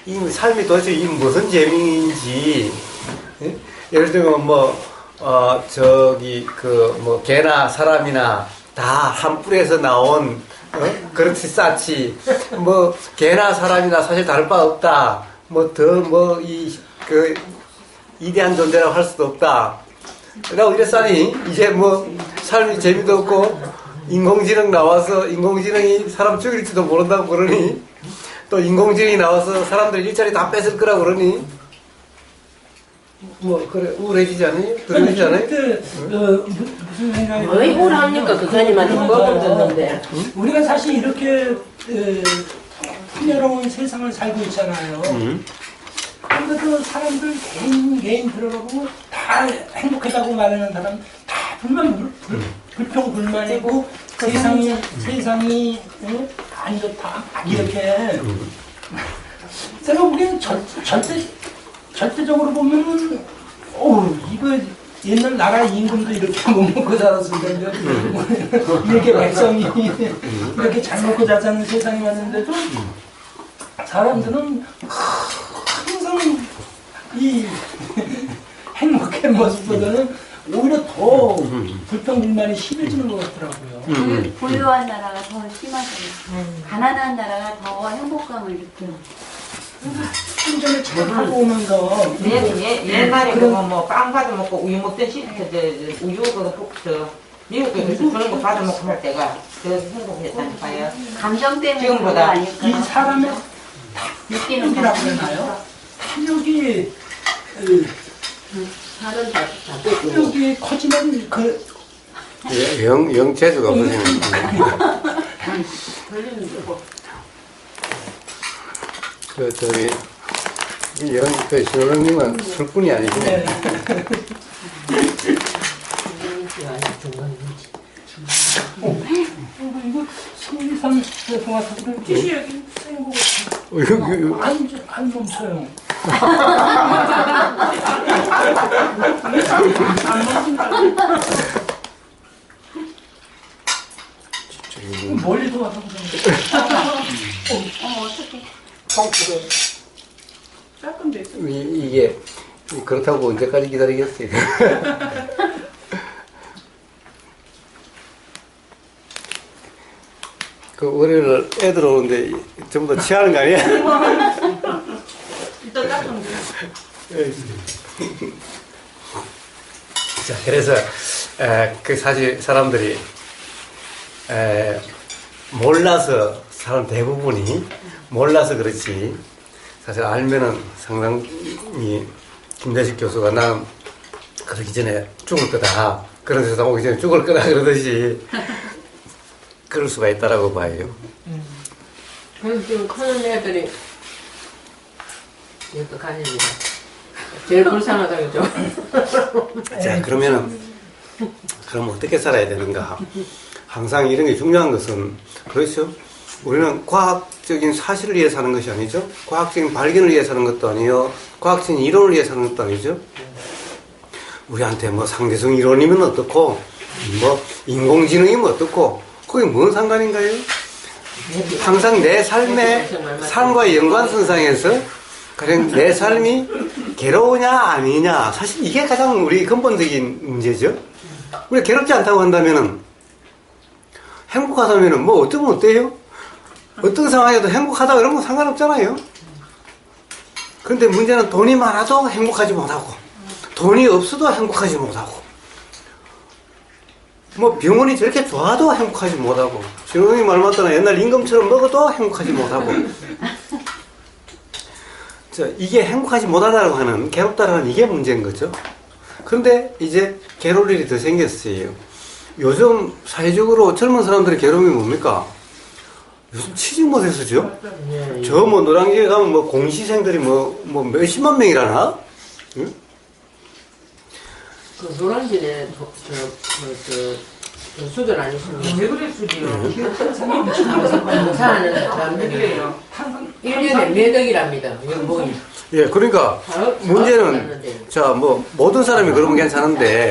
이 삶이 도대체 이 무슨 재미인지, 예? 예를 들면 뭐 개나 사람이나 다 한 뿔에서 나온 그렇지 싸치 뭐 개나 사람이나 사실 다를 바 없다. 뭐 더 그 이대한 존재라고 할 수도 없다. 라고 이랬으니 이제 뭐 삶이 재미도 없고 인공지능 나와서 인공지능이 사람 죽일지도 모른다고 그러니 또 인공지능이 나와서 사람들 일자리 다 뺏을 거라고 그러니 뭐 그래 우울해지지 않아요? 두려워지지 않아요? 그때 무슨 생각이 왜 우울합니까? 그사님한테 뭐가 듣는데. 우리가 사실 이렇게 풍요로운 세상을 살고 있잖아요. 그런데도 사람들 개인 들어가고 다 행복하다고 말하는 사람 다 불평 불만이고 세상이 안 좋다 이렇게 제가 보기엔 절대적으로 보면은 이거 옛날 나라 임금도 이렇게 못 먹고 살았을 텐데 이렇게 백성이 이렇게 잘 먹고 잘 사는 세상이 왔는데도 사람들은 항상 이 행복한 모습보다는 오히려 더 불평불만이 심해지는 것 같더라고요. 부유한 나라가 더 심하잖아요. 가난한 나라가 더 행복감을 느껴요. 충전을 잘 하고 오면서 옛날에 뭐 빵 받아 먹고 우유 먹던 시절 우유 미국에서 그런 거 받아 먹고 할 때가 더 행복했다니까요. 감정 때문에 지금보다 그런 거 아닐까요? 이 사람의 느끼는 탐욕이라고 거 그러나요? 탐욕이 살은 다 탐욕이 커지면 그 영재주가 없으시네. 신호령님은 술꾼이 아니시네. 이거 성리산 대송화사를 티슈 여기 쓰인 거 안 멈춰요. 멀리서 와서 어떡해. 조금 됐어. 이게 그렇다고 언제까지 기다리겠어요? 그 월요일 애들 오는데 전부 다 취하는 거 아니야? 일단 닦으면 돼. 자, 그래서 그 사실 사람들이 몰라서 사람 대부분이 몰라서 그렇지 사실 알면은 상당히 김대식 교수가 난 그러기 전에 죽을 거다 그런 세상 오기 전에 죽을 거다 그러듯이 그럴 수가 있다라고 봐요. 그래서 지금 크는 애들이 이것도 간입니다. 제일 불쌍하다 그죠? 자, 그러면은 그럼 어떻게 살아야 되는가? 항상 이런 게 중요한 것은 그렇죠. 우리는 과학적인 사실을 위해 사는 것이 아니죠. 과학적인 발견을 위해 사는 것도 아니요. 과학적인 이론을 위해 사는 것도 아니죠. 우리한테 뭐 상대성 이론이면 어떻고, 뭐 인공지능이면 어떻고, 그게 뭔 상관인가요? 항상 내 삶의 삶과 연관선상에서 가령 내 삶이 괴로우냐 아니냐 사실 이게 가장 우리 근본적인 문제죠. 우리가 괴롭지 않다고 한다면은 행복하다면은 뭐 어쩌면 어때요? 어떤 상황에도 행복하다 그런 건 상관없잖아요. 그런데 문제는 돈이 많아도 행복하지 못하고 돈이 없어도 행복하지 못하고 뭐 병원이 저렇게 좋아도 행복하지 못하고 신호등이 말 맞잖아. 옛날 임금처럼 먹어도 행복하지 못하고 이게 행복하지 못하다고 하는 괴롭다라는 이게 문제인 거죠. 그런데 이제 괴로울 일이 더 생겼어요. 요즘 사회적으로 젊은 사람들의 괴로움이 뭡니까? 요즘 취직 못해서 죠? 저 뭐 노량진에 가면 뭐 공시생들이 뭐 몇십만 명이라나? 응? 그 노란진에 수들 아니십니까? 왜 그래 수지요? 사는 사람들이 1년에 몇 억이랍니다. 연봉이. 예, 그러니까 문제는 자 뭐 모든 사람이 그러면 괜찮은데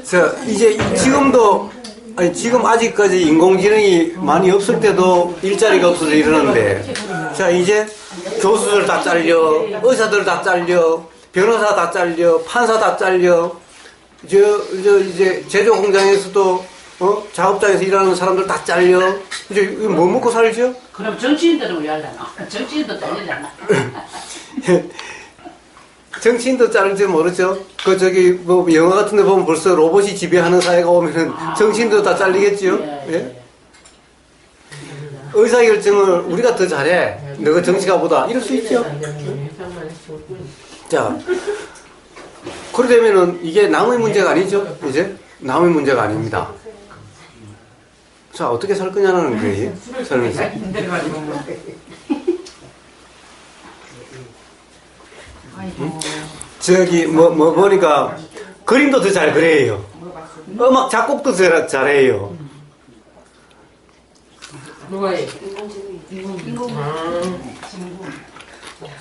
자 이제 지금도 아니 지금 아직까지 인공지능이 많이 없을 때도 일자리가 없어서 이러는데 자 이제 교수들 다 잘려 의사들 다 잘려 변호사 다 잘려 판사 다 잘려 이제 제조 공장에서도 작업장에서 일하는 사람들 다 잘려 이제 뭐 먹고 살죠? 그럼 정치인들은 왜 하려나? 정치인도 잘리려나? 정치인도 자를지 모르죠. 그 저기 뭐 영화 같은 데 보면 벌써 로봇이 지배하는 사회가 오면은 정치인도 다 잘리겠지요. 예? 의사결정을 우리가 더 잘해. 너가 정치가보다 이럴 수 있죠. 자, 그러려면은 이게 남의 문제가 아니죠. 이제 남의 문제가 아닙니다. 자, 어떻게 살 거냐는 거예요. 설명서. 저기 뭐 보니까 그림도 더 잘 그려요. 음악 작곡도 잘해요. 누가 해?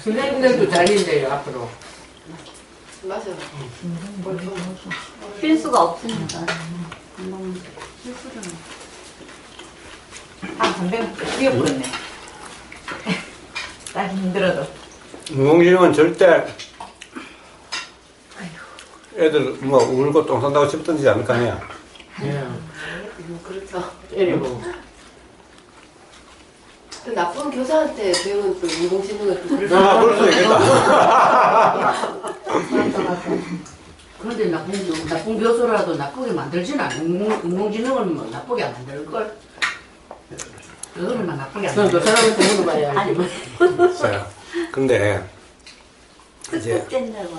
선생님들도 잘린대요 앞으로. 맞아. 필수가 없으니까. 필수를. 담배 뛰어버렸네. 난 힘들어도. 인공지능은 절대 애들 뭐 울고 똥 산다고 집던지지 않을 거 아니야. 그렇죠. 때리고. 그 나쁜 교사한테 배운 또 인공지능을 또 그럴 아, 그럴 수 있겠다. 그런데 나쁜 교수라도 나쁘게 만들지는 않아. 인공지능은 뭐 나쁘게 안 만들걸. 그거는 나쁘게 안 그럼 그 만들. 사람한테 물어봐야지. 자, 근데 이제 뜯겠냐고.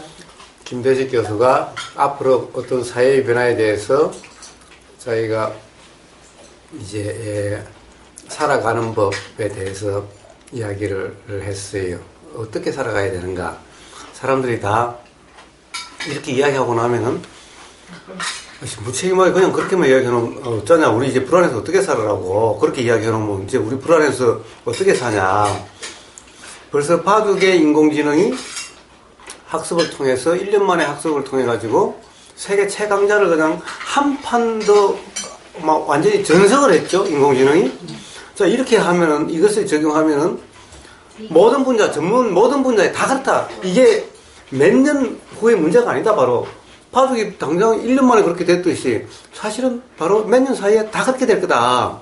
김대식 교수가 앞으로 어떤 사회의 변화에 대해서 저희가 이제 살아가는 법에 대해서 이야기를 했어요. 어떻게 살아가야 되는가. 사람들이 다 이렇게 이야기하고 나면은 무책임하게 그냥 그렇게만 이야기해놓으면 어쩌냐. 우리 이제 불안해서 어떻게 살아라고. 그렇게 이야기해놓으면 이제 우리 불안해서 어떻게 사냐. 벌써 바둑의 인공지능이 학습을 통해서 1년 만에 학습을 통해 가지고 세계 최강자를 그냥 한 판 더 막 완전히 전성을 했죠. 인공지능이. 자, 이렇게 하면은 이것을 적용하면은 모든 분야 전문 모든 분야에 다 그렇다. 이게 몇 년 후의 문제가 아니다. 바로 바둑이 당장 1년 만에 그렇게 됐듯이 사실은 바로 몇 년 사이에 다 그렇게 될 거다.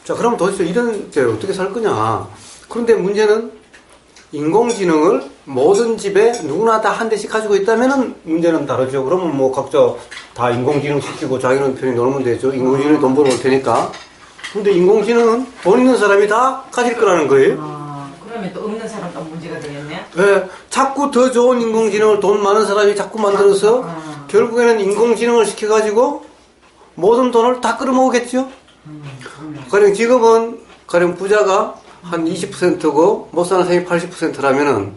자, 그럼 도대체 이런 데 어떻게 살 거냐. 그런데 문제는 인공지능을 모든 집에 누구나 다 한 대씩 가지고 있다면은 문제는 다르죠. 그러면 뭐 각자 다 인공지능 시키고 자기는 편히 놀면 되죠. 인공지능이 돈 벌어올 테니까. 근데 인공지능은 돈 있는 사람이 다 가질 거라는 거예요. 그러면 또 없는 사람도 문제가 되겠네. 네, 자꾸 더 좋은 인공지능을 돈 많은 사람이 자꾸 만들어서 결국에는 인공지능을 시켜가지고 모든 돈을 다 끌어모으겠죠. 가령 지금은 가령 부자가 한 20%고 못 사는 사람이 80%라면은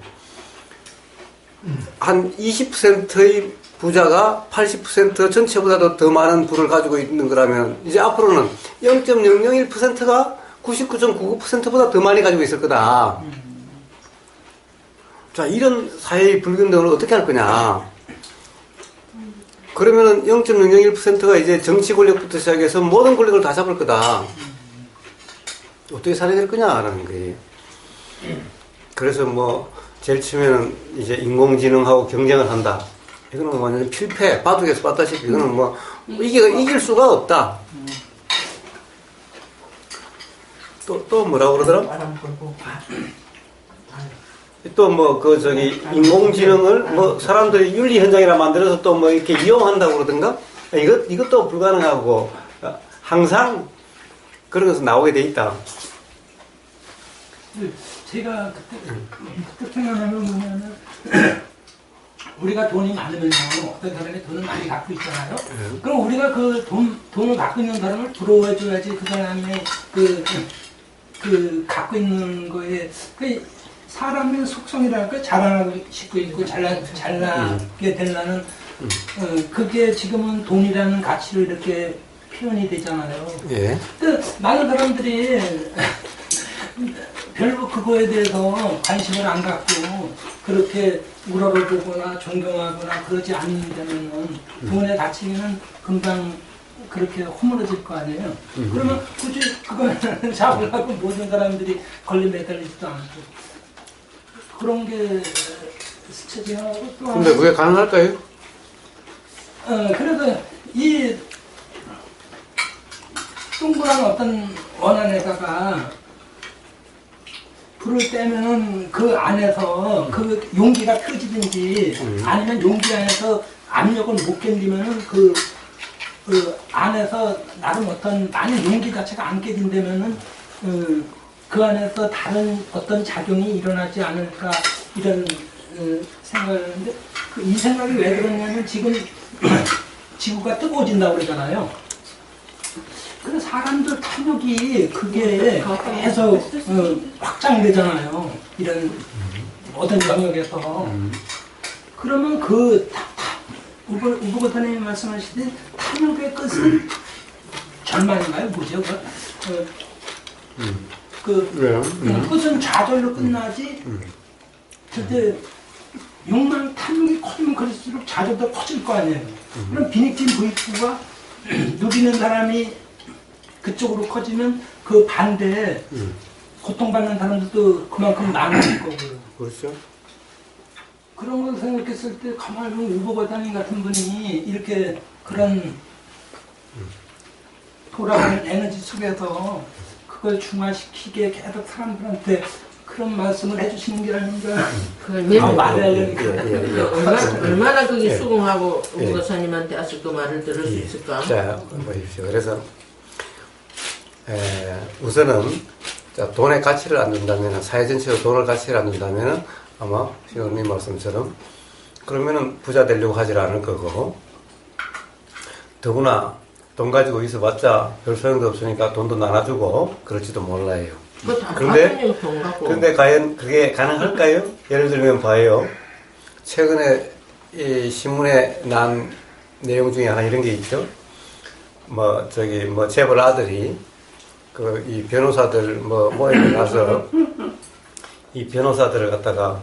한 20%의 부자가 80% 전체보다도 더 많은 부를 가지고 있는 거라면 이제 앞으로는 0.001%가 99.99%보다 더 많이 가지고 있을 거다. 자, 이런 사회의 불균등을 어떻게 할 거냐. 그러면은 0.001%가 이제 정치 권력부터 시작해서 모든 권력을 다 잡을 거다. 어떻게 살아야 될 거냐라는 거예요. 그래서 뭐 제일 처음에는 이제 인공지능하고 경쟁을 한다. 이거는 완전 필패. 바둑에서 봤다시피 이거는 뭐 이길 수가 없다. 또 뭐라고 그러더라? 또 뭐 그 저기 인공지능을 뭐 사람들이 윤리 현장이라 만들어서 또 뭐 이렇게 이용한다고 그러던가? 이것도 불가능하고 항상 그런 것은 나오게 돼 있다. 제가 그때 생각나는 건 뭐냐면 우리가 돈이 많으면 어떤 사람이 돈을 많이 갖고 있잖아요. 그럼 우리가 그 돈을 갖고 있는 사람을 부러워해줘야지 그 사람이 그 갖고 있는 거에 그 사람의 속성이랄까 자랑하고 싶고 있고 잘나게 되려는 그게 지금은 돈이라는 가치로 이렇게 표현이 되잖아요. 예. 그 많은 사람들이 별로 그거에 대해서 관심을 안 갖고 그렇게 우러러보거나 존경하거나 그러지 않는다면은 돈의 가치는 금방 그렇게 허물어질 거 아니에요. 그러면 굳이 그거는 잡으려고 모든 사람들이 걸리 매달리지도 않고 그런 게 스쳐지하고 또 근데 그게 가능할까요? 그래서 이 동그란 어떤 원안에다가 불을 떼면은 그 안에서 그 용기가 펴지든지 아니면 용기 안에서 압력을 못 견디면은 그 안에서 나름 어떤 많은 용기 자체가 안 깨진다면은 그 안에서 다른 어떤 작용이 일어나지 않을까 이런 생각을 하는데 이 생각이 왜 그러냐면 지금 지구가 뜨거워진다고 그러잖아요. 그 사람들 탐욕이 그게 계속 확장되잖아요. 이런 어떤 영역에서. 그러면 그 우보고사님이 말씀하시듯 탐욕의 끝은 절망인가요? 뭐죠? 끝은 좌절로 끝나지. 근데 욕망, 탐욕이 커지면 그럴수록 좌절도 커질 거 아니에요. 그럼 비닉진 부익부가 누리는 사람이 그쪽으로 커지면 그 반대에 고통받는 사람들도 그만큼 많아질 거고요. 그렇죠. 그런 걸 생각했을 때 가만히 보면 우보거사님 같은 분이 이렇게 그런 돌아가는 에너지 속에서 그걸 중화시키게 계속 사람들한테 그런 말씀을 해주시는 게 아닌가. 그걸 말하려니까. 얼마나 그게 수긍하고 우보거사님한테 아직도 말을 들을 수 있을까? 자, 보십시오. 그래서 우선은 자, 돈의 가치를 안 준다면 사회 전체로 돈의 가치를 안 준다면 아마 신호님 말씀처럼 그러면은 부자 되려고 하질 않을 거고 더구나 돈 가지고 있어봤자 별 소용도 없으니까 돈도 나눠주고 그럴지도 몰라요. 그런데 과연 그게 가능할까요? 예를 들면 봐요. 최근에 이 신문에 난 내용 중에 하나 이런 게 있죠. 재벌 아들이 이 변호사들 모임에 가서 이 변호사들을 갖다가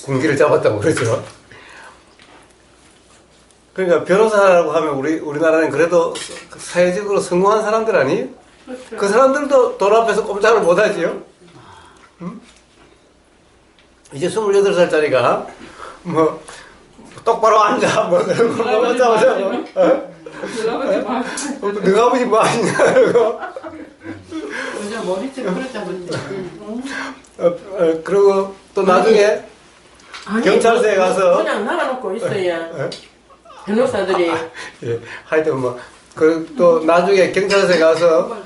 군기를 잡았다고 그러죠. 그러니까 변호사라고 하면 우리나라는 그래도 사회적으로 성공한 사람들 아니에요? 그렇죠. 그 사람들도 돈 앞에서 꼼짝을 못 하지요. 이제 28살짜리가 똑바로 앉아 너가 아버지 뭐 하시냐 그러고 머리채를 끌어잡은데. 그리고 또 나중에 경찰서에 가서 그냥 나가놓고 있어야 변호사들이 하여튼 또 나중에 경찰서에 가서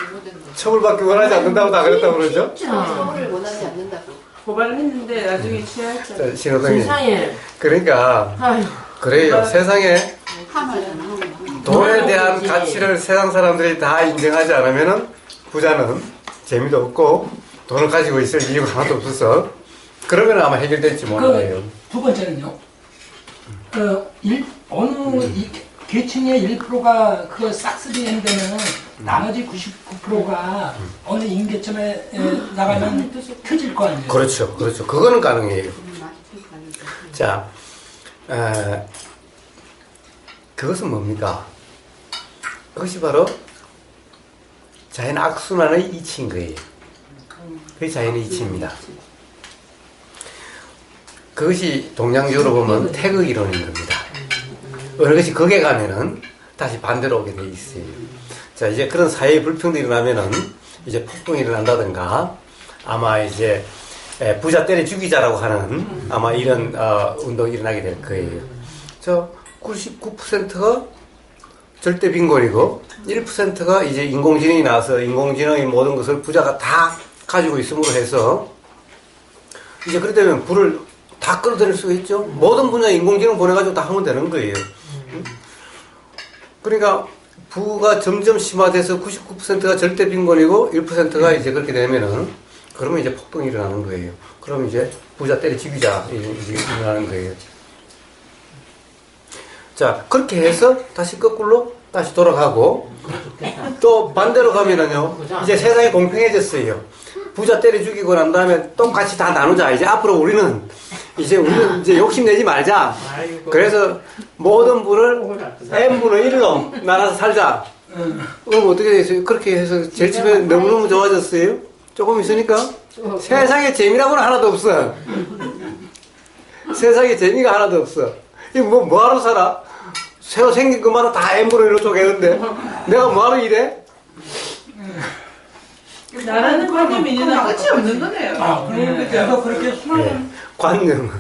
처벌받기 원하지 않는다고 다 그랬다고 그러죠? 처벌을 원하지 않는다고. 고발을 했는데 나중에 취하했잖아요. 신호등이 세상에. 그러니까 그래요. 세상에 돈에 대한 가치를 세상 사람들이 다 인정하지 않으면은 부자는 재미도 없고 돈을 가지고 있을 이유가 하나도 없어서 그러면 아마 해결될지 몰라요. 두 번째는요. 어느 계층의 1%가 그걸 싹쓸이 한다면 나머지 99%가 어느 임계점에 나가면 켜질 거 아니에요. 그렇죠. 그거는 가능해요. 자, 그것은 뭡니까? 그것이 바로 자연 악순환의 이치인 거예요. 그게 자연의 이치입니다. 그것이 동양적으로 보면 태극 이론인 겁니다. 어느 것이 극에 가면은 다시 반대로 오게 돼 있어요. 자, 이제 그런 사회의 불평등이 일어나면은 이제 폭동이 일어난다든가 아마 이제 부자 때려 죽이자라고 하는 아마 이런 운동이 일어나게 될 거예요. 저 99%가 절대 빈곤이고 1%가 이제 인공지능이 나와서 인공지능의 모든 것을 부자가 다 가지고 있음으로 해서 이제 그렇다면 불을 다 끌어들일 수가 있죠. 모든 분야에 인공지능 보내가지고 다 하면 되는 거예요. 그러니까 부가 점점 심화돼서 99%가 절대 빈곤이고 1%가 이제 그렇게 되면은 그러면 이제 폭동이 일어나는 거예요. 그럼 이제 부자 때려 죽이자 이제 일어나는 거예요. 자, 그렇게 해서 다시 거꾸로 다시 돌아가고 또 반대로 가면은요, 이제 세상이 공평해졌어요. 부자 때려 죽이고 난 다음에 똑같이 다 나누자. 이제 앞으로 우리는 이제 욕심내지 말자. 그래서 모든 부를 n분의 1로 나눠서 살자. 그럼 어떻게 되겠어요? 그렇게 해서 제일 처음에 너무너무 좋아졌어요. 조금 있으니까 세상에 재미라고는 하나도 없어. 세상에 재미가 하나도 없어. 이거 뭐하러 살아? 새로 생긴 것마다 다 n분의 1로 쪼개는데 내가 뭐하러 일해? 나라는 관념이 있는 끝이 없는 거네요. 아, 그러니까 내가 그렇게 순환을 관념은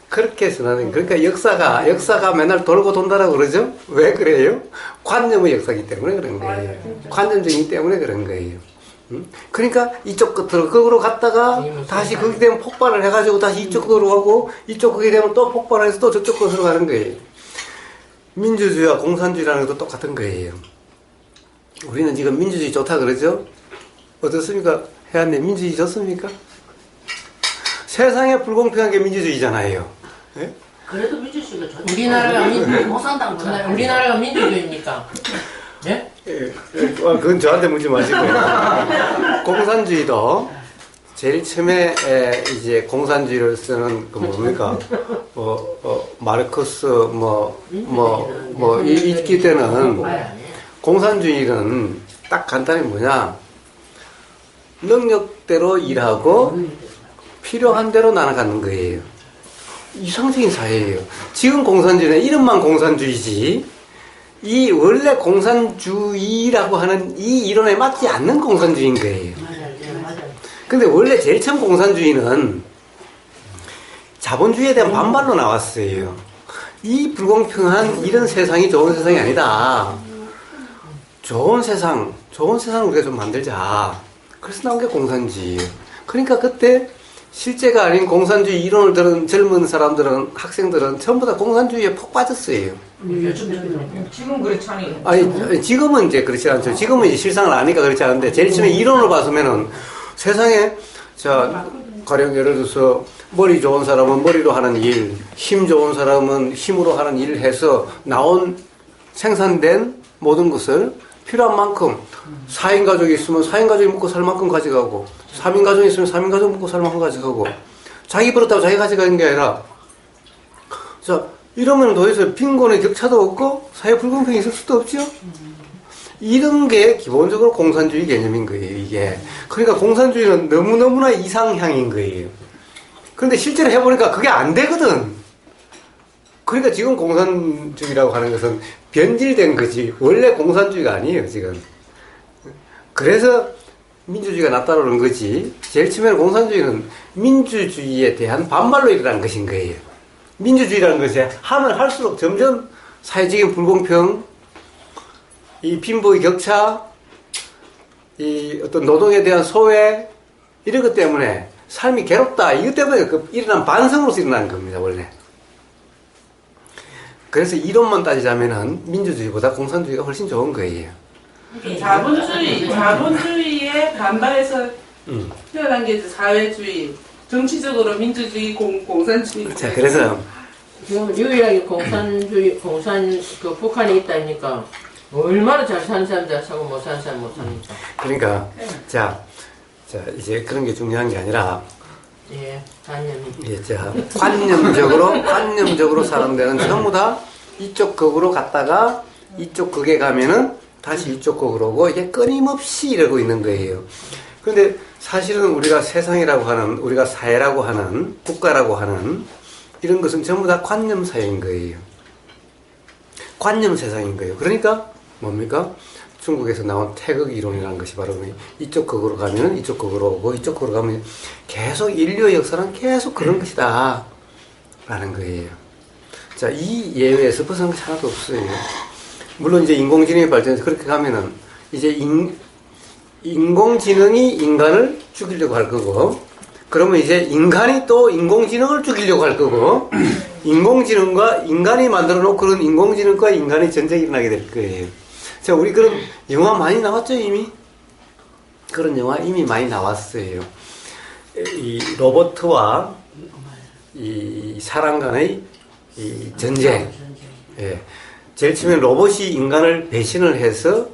그렇게 순환은 그러니까 역사가 맨날 돌고 돈다라고 그러죠? 왜 그래요? 관념의 역사이기 때문에 그런 거예요. 관념적이기 때문에 그런 거예요. 그러니까 이쪽 끝으로 거기로 갔다가 다시 거기 되면 폭발을 해가지고 다시 이쪽 거기로 가고 이쪽 거기 되면 또 폭발을 해서 또 저쪽 것으로 가는 거예요. 민주주의와 공산주의라는 것도 똑같은 거예요. 우리는 지금 민주주의 좋다 그러죠? 어떻습니까? 혜안님, 민주주의 좋습니까? 세상에 불공평한 게 민주주의잖아요. 예? 그래도 민주주의가 좋지. 우리나라가 민주주의입니까? 예? 예, 그건 저한테 묻지 마시고요. 공산주의도 제일 처음에 이제 공산주의를 쓰는 그 뭡니까? 마르크스 있기 때는 공산주의는 딱 간단히 뭐냐? 능력대로 일하고 필요한 대로 나눠가는 거예요. 이상적인 사회예요. 지금 공산주의는 이름만 공산주의지 이 원래 공산주의라고 하는 이 이론에 맞지 않는 공산주의인 거예요. 근데 원래 제일 처음 공산주의는 자본주의에 대한 반발로 나왔어요. 이 불공평한 이런 세상이 좋은 세상이 아니다. 좋은 세상을 우리가 좀 만들자. 그래서 나온 게 공산주의예요. 그러니까 그때 실제가 아닌 공산주의 이론을 들은 젊은 사람들은, 학생들은 전부 다 공산주의에 폭 빠졌어요. 지금 그렇지 않아요. 아니, 지금은 이제 그렇지 않죠. 지금은 이제 실상을 아니까 그렇지 않은데, 제일 처음에 이론을 봤으면은 세상에, 자, 가령 예를 들어서 머리 좋은 사람은 머리로 하는 일, 힘 좋은 사람은 힘으로 하는 일을 해서 나온 생산된 모든 것을 필요한 만큼 4인 가족이 있으면 4인 가족이 먹고 살 만큼 가져가고 3인 가족이 있으면 3인 가족 먹고 살 만큼 가져가고 자기 버렸다고 자기 가져가는 게 아니라 자 이러면 도대체 빈곤의 격차도 없고 사회 불공평이 있을 수도 없죠. 이런 게 기본적으로 공산주의 개념인 거예요. 이게 그러니까 공산주의는 너무너무나 이상향인 거예요. 그런데 실제로 해보니까 그게 안 되거든. 그러니까 지금 공산주의라고 하는 것은 변질된 거지 원래 공산주의가 아니에요 지금. 그래서 민주주의가 나타나는 거지 제일 처음에는 공산주의는 민주주의에 대한 반발로 일어난 것인 거예요. 민주주의라는 것이 하면 할수록 점점 사회적인 불공평, 이 빈부의 격차, 이 어떤 노동에 대한 소외 이런 것 때문에 삶이 괴롭다 이것 때문에 일어난 반성으로서 일어난 겁니다 원래. 그래서 이론만 따지자면은 민주주의보다 공산주의가 훨씬 좋은 거예요. 자본주의에 반발해서 태어난 게 사회주의, 정치적으로 민주주의, 공산주의. 자, 그래서 지금 유일하게 그 북한에 있다니까 얼마나 잘 사는 사람 잘 사고 못 사는 사람 못 사니까. 그러니까 자 이제 그런 게 중요한 게 아니라 예, 관념이. 예, 자 관념적으로 사람들은 전부 다 이쪽 극으로 갔다가 이쪽 극에 가면은 다시 이쪽 극으로 오고 이게 끊임없이 이러고 있는 거예요. 그런데 사실은 우리가 세상이라고 하는 우리가 사회라고 하는 국가라고 하는 이런 것은 전부 다 관념 사회인 거예요. 관념 세상인 거예요. 그러니까 뭡니까? 중국에서 나온 태극 이론이라는 것이 바로 이쪽 극으로 가면 이쪽 극으로 오고 이쪽 극으로 가면 계속 인류의 역사는 계속 그런 것이다 라는 거예요. 자, 이 예외에서 벗어난 것이 하나도 없어요. 물론 이제 인공지능이 발전해서 그렇게 가면은 이제 인공지능이 인간을 죽이려고 할 거고 그러면 이제 인간이 또 인공지능을 죽이려고 할 거고, 인공지능과 인간이 만들어 놓고 그런 인공지능과 인간의 전쟁이 일어나게 될 거예요. 자, 우리 그런 영화 많이 나왔죠, 이미? 그런 영화 이미 많이 나왔어요. 이 로봇과 이 사람 간의 이 전쟁. 예. 제일 처음에 로봇이 인간을 배신을 해서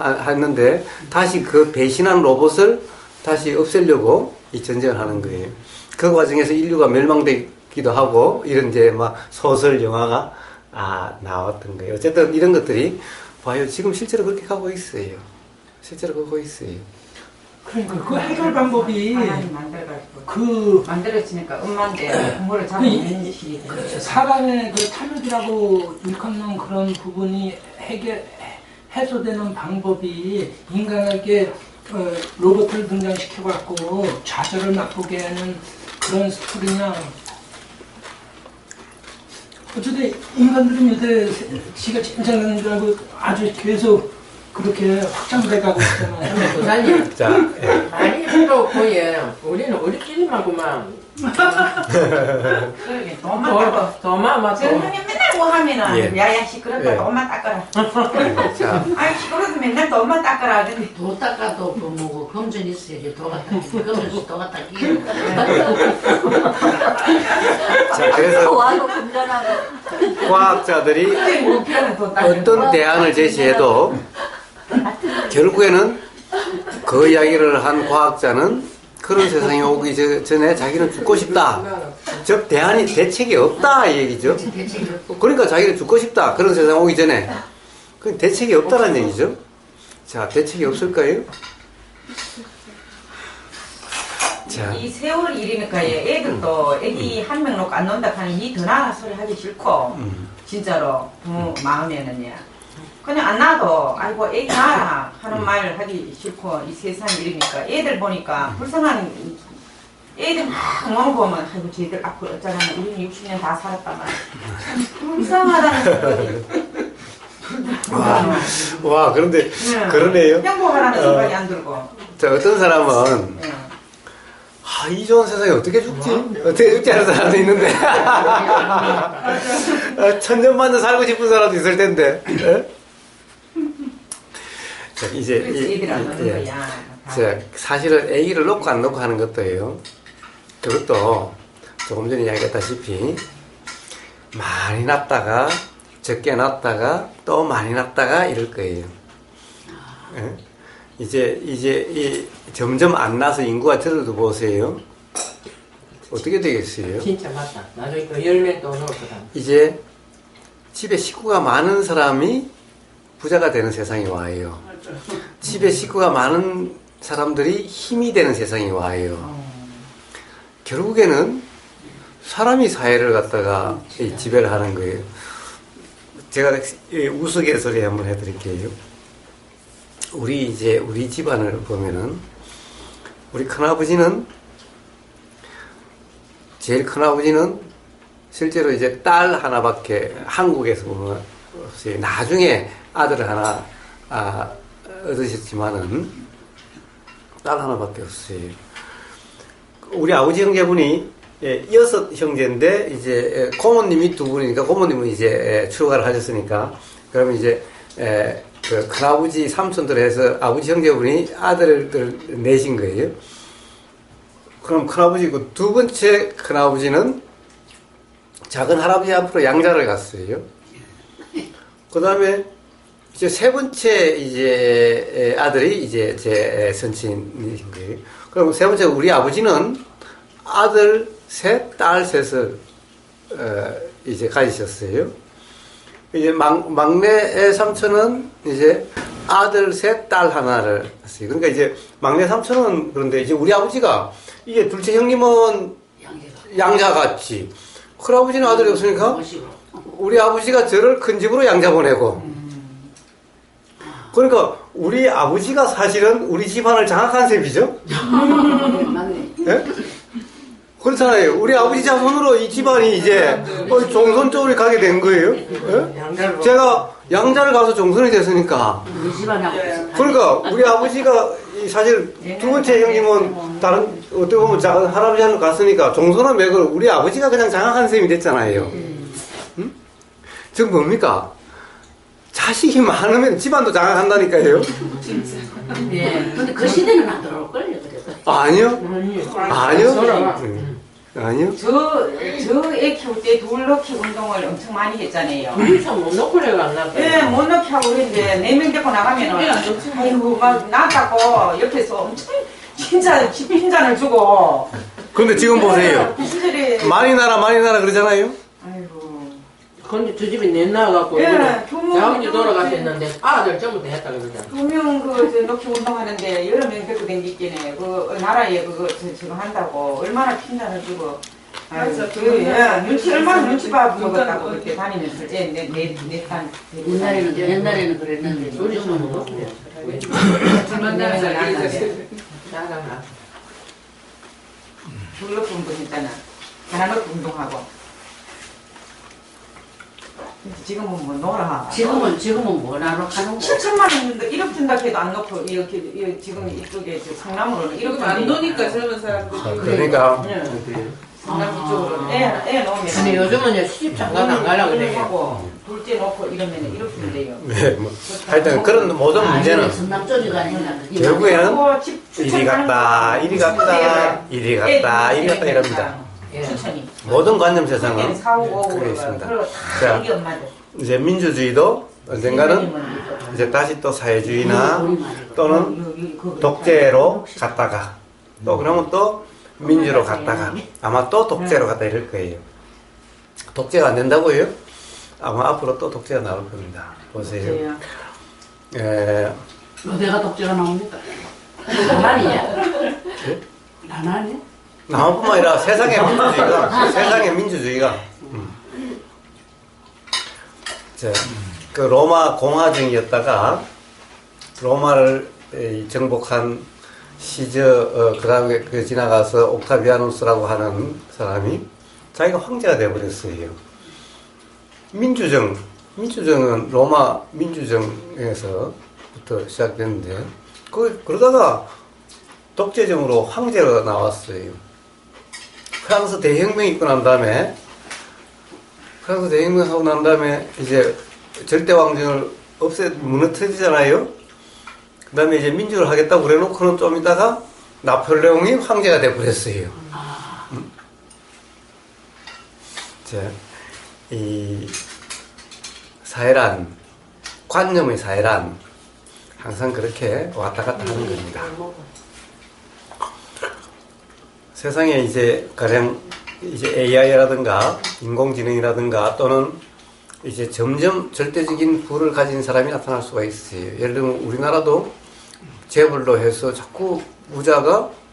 했는데, 다시 그 배신한 로봇을 다시 없애려고 이 전쟁을 하는 거예요. 그 과정에서 인류가 멸망되기도 하고, 이런 이제 막 소설, 영화가 나왔던 거예요. 어쨌든 이런 것들이 봐요. 지금 실제로 그렇게 가고 있어요. 실제로 가고 있어요. 그러니까 그 해결 방법이 하나님 만들어가지고 그 만들어지니까 엄마인데 부모를 잡아내는 일이 그렇죠. 사람의 그 탐욕이라고 일컫는 그런 부분이 해소되는 방법이 인간에게 로봇을 등장시켜갖고 좌절을 맛보게 하는 그런 스토리냐. 어쨌든 인간들은 요새 지가 진짜는 줄 알고 아주 계속 그렇게 확장돼 가고 있잖아요. 도사님, 자, 예. 많이 필요 보여. 우리는 우리끼리만큼만. 그러게 돈만 닦아. 더만 맞고. 저는 형님 맨날 뭐 하면은 예. 야야 시끄럽다 예. 돈만 닦아라. 자, 아이 시끄러워서 맨날 돈만 닦아라. 근데 도 닦아도 그 뭐고 검전 있어야지 도가 닦기. 검전 도가 닦기. 자, 그래서 와도 금전하고 과학자들이 뭐 필요는 돈 닦는 어떤 대안을 제시해도 결국에는 그 이야기를 한 과학자는 그런 세상이 오기 전에 자기는 죽고 싶다. 즉 대책이 없다 이 얘기죠. 그러니까 자기는 죽고 싶다. 그런 세상 오기 전에. 그 대책이 없다는 얘기죠. 자, 대책이 없을까요? 자, 이 세월 일이니까 애들도 애기 한 명 놓고 안 논다 하니 니 더 나아 소리 하기 싫고 진짜로 부모 마음에는요. 그냥 안 놔도 아이고 애기 낳아라 하는 말 하기 싫고 이 세상 일이니까 애들 보니까 불쌍한 애들 막 너무 보면 아이고 쟤들 앞으로 어쩌나 우리는 60년 다 살았단 말이야. 참 불쌍하다는 생각이 와, 그런데 그러네요. 행복하라는 생각이 안 들고. 자, 어떤 사람은 이 좋은 세상에 어떻게 죽지? 어떻게 죽지 하는 사람도 있는데 천년만년 살고 싶은 사람도 있을 텐데. 자, 이제 애들 안 놓는 거야. 자, 사실은 아기를 놓고 안 놓고 하는 것도요. 그것도 조금 전에 이야기했다시피 많이 낳다가 적게 낳다가 또 많이 낳다가 이럴 거예요. 예? 이제 점점 안 나서 인구가 줄어도 보세요. 어떻게 되겠어요? 진짜 맞다. 나중에 또 열매 또 넣을 거다. 이제 집에 식구가 많은 사람이 부자가 되는 세상이 와요. 집에 식구가 많은 사람들이 힘이 되는 세상이 와요. 결국에는 사람이 사회를 갖다가 지배를 하는 거예요. 제가 우스갯소리 한번 해드릴게요. 우리 집안을 보면은 우리 큰아버지는 제일 큰아버지는 실제로 이제 딸 하나밖에 한국에서 보면 없어요. 나중에 아들을 하나 얻으셨지만은 딸 하나밖에 없어요. 우리 아버지 형제분이 6 형제인데 이제 고모님이 2분이니까 고모님은 이제 출가를 하셨으니까 그러면 이제 그 큰아버지 삼촌들 해서 아버지 형제분이 아들을 내신 거예요. 그럼 큰아버지고 두 번째 큰아버지는 작은 할아버지 앞으로 양자를 갔어요. 그 다음에 이제 세 번째 이제 아들이 이제 제 선친이신 거예요. 그럼 세 번째 우리 아버지는 아들 셋, 딸 셋을 이제 가지셨어요. 이제 막내 삼촌은 이제 아들 셋, 딸 하나를 했어요. 그러니까 이제 막내 삼촌은 그런데 이제 우리 아버지가 이게 둘째 형님은 양자같이 큰아버지는 아들이 없으니까 우리 아버지가 저를 큰 집으로 양자 보내고 그러니까 우리 아버지가 사실은 우리 집안을 장악한 셈이죠. 맞네. 예? 그렇잖아요. 우리 아버지 자손으로 이 집안이 이제 종손 쪽으로 가게 된 거예요. 예? 제가 양자를 가서 종손이 됐으니까. 우리 집안하고 그러니까 우리 아버지가 이 사실 두 번째 형님은 다른 어떻게 보면 작은 할아버지한테 갔으니까 종소나 맥을 우리 아버지가 그냥 장악한 셈이 됐잖아요. 응? 지금 뭡니까? 자식이 많으면 집안도 장악한다니까요. 예. 근데 그 시대는 안 들어올걸요, 그래서. 아니요. 아니요. 아니요. 저 애 키울 때 돌넣기 운동을 엄청 많이 했잖아요. 우리처럼 못 놓고 내가 안 나가. 예, 못 넣게 하고 그랬는데 4명 데리고 나가면은 아이고 막 나갔고 옆에서 엄청 핀잔을 주고 근데 지금 보세요. 그 시절에 많이 나라 그러잖아요. 아이고 근데 저 집이 내 나가고 예, 아버지 돌아가셨는데 아들 전부 다 했다 그러잖아. 2명 그 넣기 운동하는데 여러 명 데리고 댕기기네 그 나라에 그거 저거 한다고 얼마나 핀잔을 주고 맞아. 눈치 얼마나 눈치 봐 먹었다고 그렇게 다니면서 내딴 옛날에는 그랬는데, 우리처럼 못 요즘은 놓고 내가. 자랑아. 둘러프 운동 했잖아. 하나 넣고 운동하고. 지금은 뭐 놀아. 지금은 뭐나로 하는 거? 7천만 원 1억 준다 해도 안 넣고 이렇게 지금 이쪽에 성남으로는 1억 안 노니까 젊은 사람들. 그러니까 성남 이쪽으로 애 넣으면. 근데 요즘은 시집 장가도 안 가려고 그래. 하고 둘째 놓고 이러면 1억 준대요. 네, 뭐 하여튼 그런 모든 문제는 성남 쪽이가 아니라 결국에는 이리 이리 갔다 이럽니다. 추천이. 모든 관념 세상은 사오고 그게 있습니다. 그리고 자, 다 이게 엄마들. 이제 민주주의도 언젠가는 이제 다시 또 사회주의나 또는 독재로 갔다가 또 그러면 또 민주로 갔다가 아마 또 독재로 갔다 이럴 거예요. 독재가 안 된다고요? 아마 앞으로 또 독재가 나올 겁니다. 보세요. 어디가 독재가 나옵니까? 나만이야? 나만이야? 나뿐만 아니라 세상의 민주주의가 그 로마 공화정이었다가 로마를 정복한 그 다음에 그 지나가서 옥타비아누스라고 하는 사람이 자기가 황제가 되어버렸어요. 민주정은 로마 민주정에서부터 시작됐는데 그러다가 독재정으로 황제로 나왔어요. 프랑스 대혁명이 있고 난 다음에 하고 난 다음에 이제 절대왕정을 무너뜨리잖아요. 그 다음에 이제 민주를 하겠다고 그래놓고는 좀 있다가 나폴레옹이 황제가 돼버렸어요. 자, 이 사회란, 관념의 사회란 항상 그렇게 왔다 갔다 하는 겁니다. 세상에 이제 가령 이제 AI라든가 인공지능이라든가 또는 이제 점점 절대적인 부를 가진 사람이 나타날 수가 있어요. 예를 들면 우리나라도 재벌로 해서 자꾸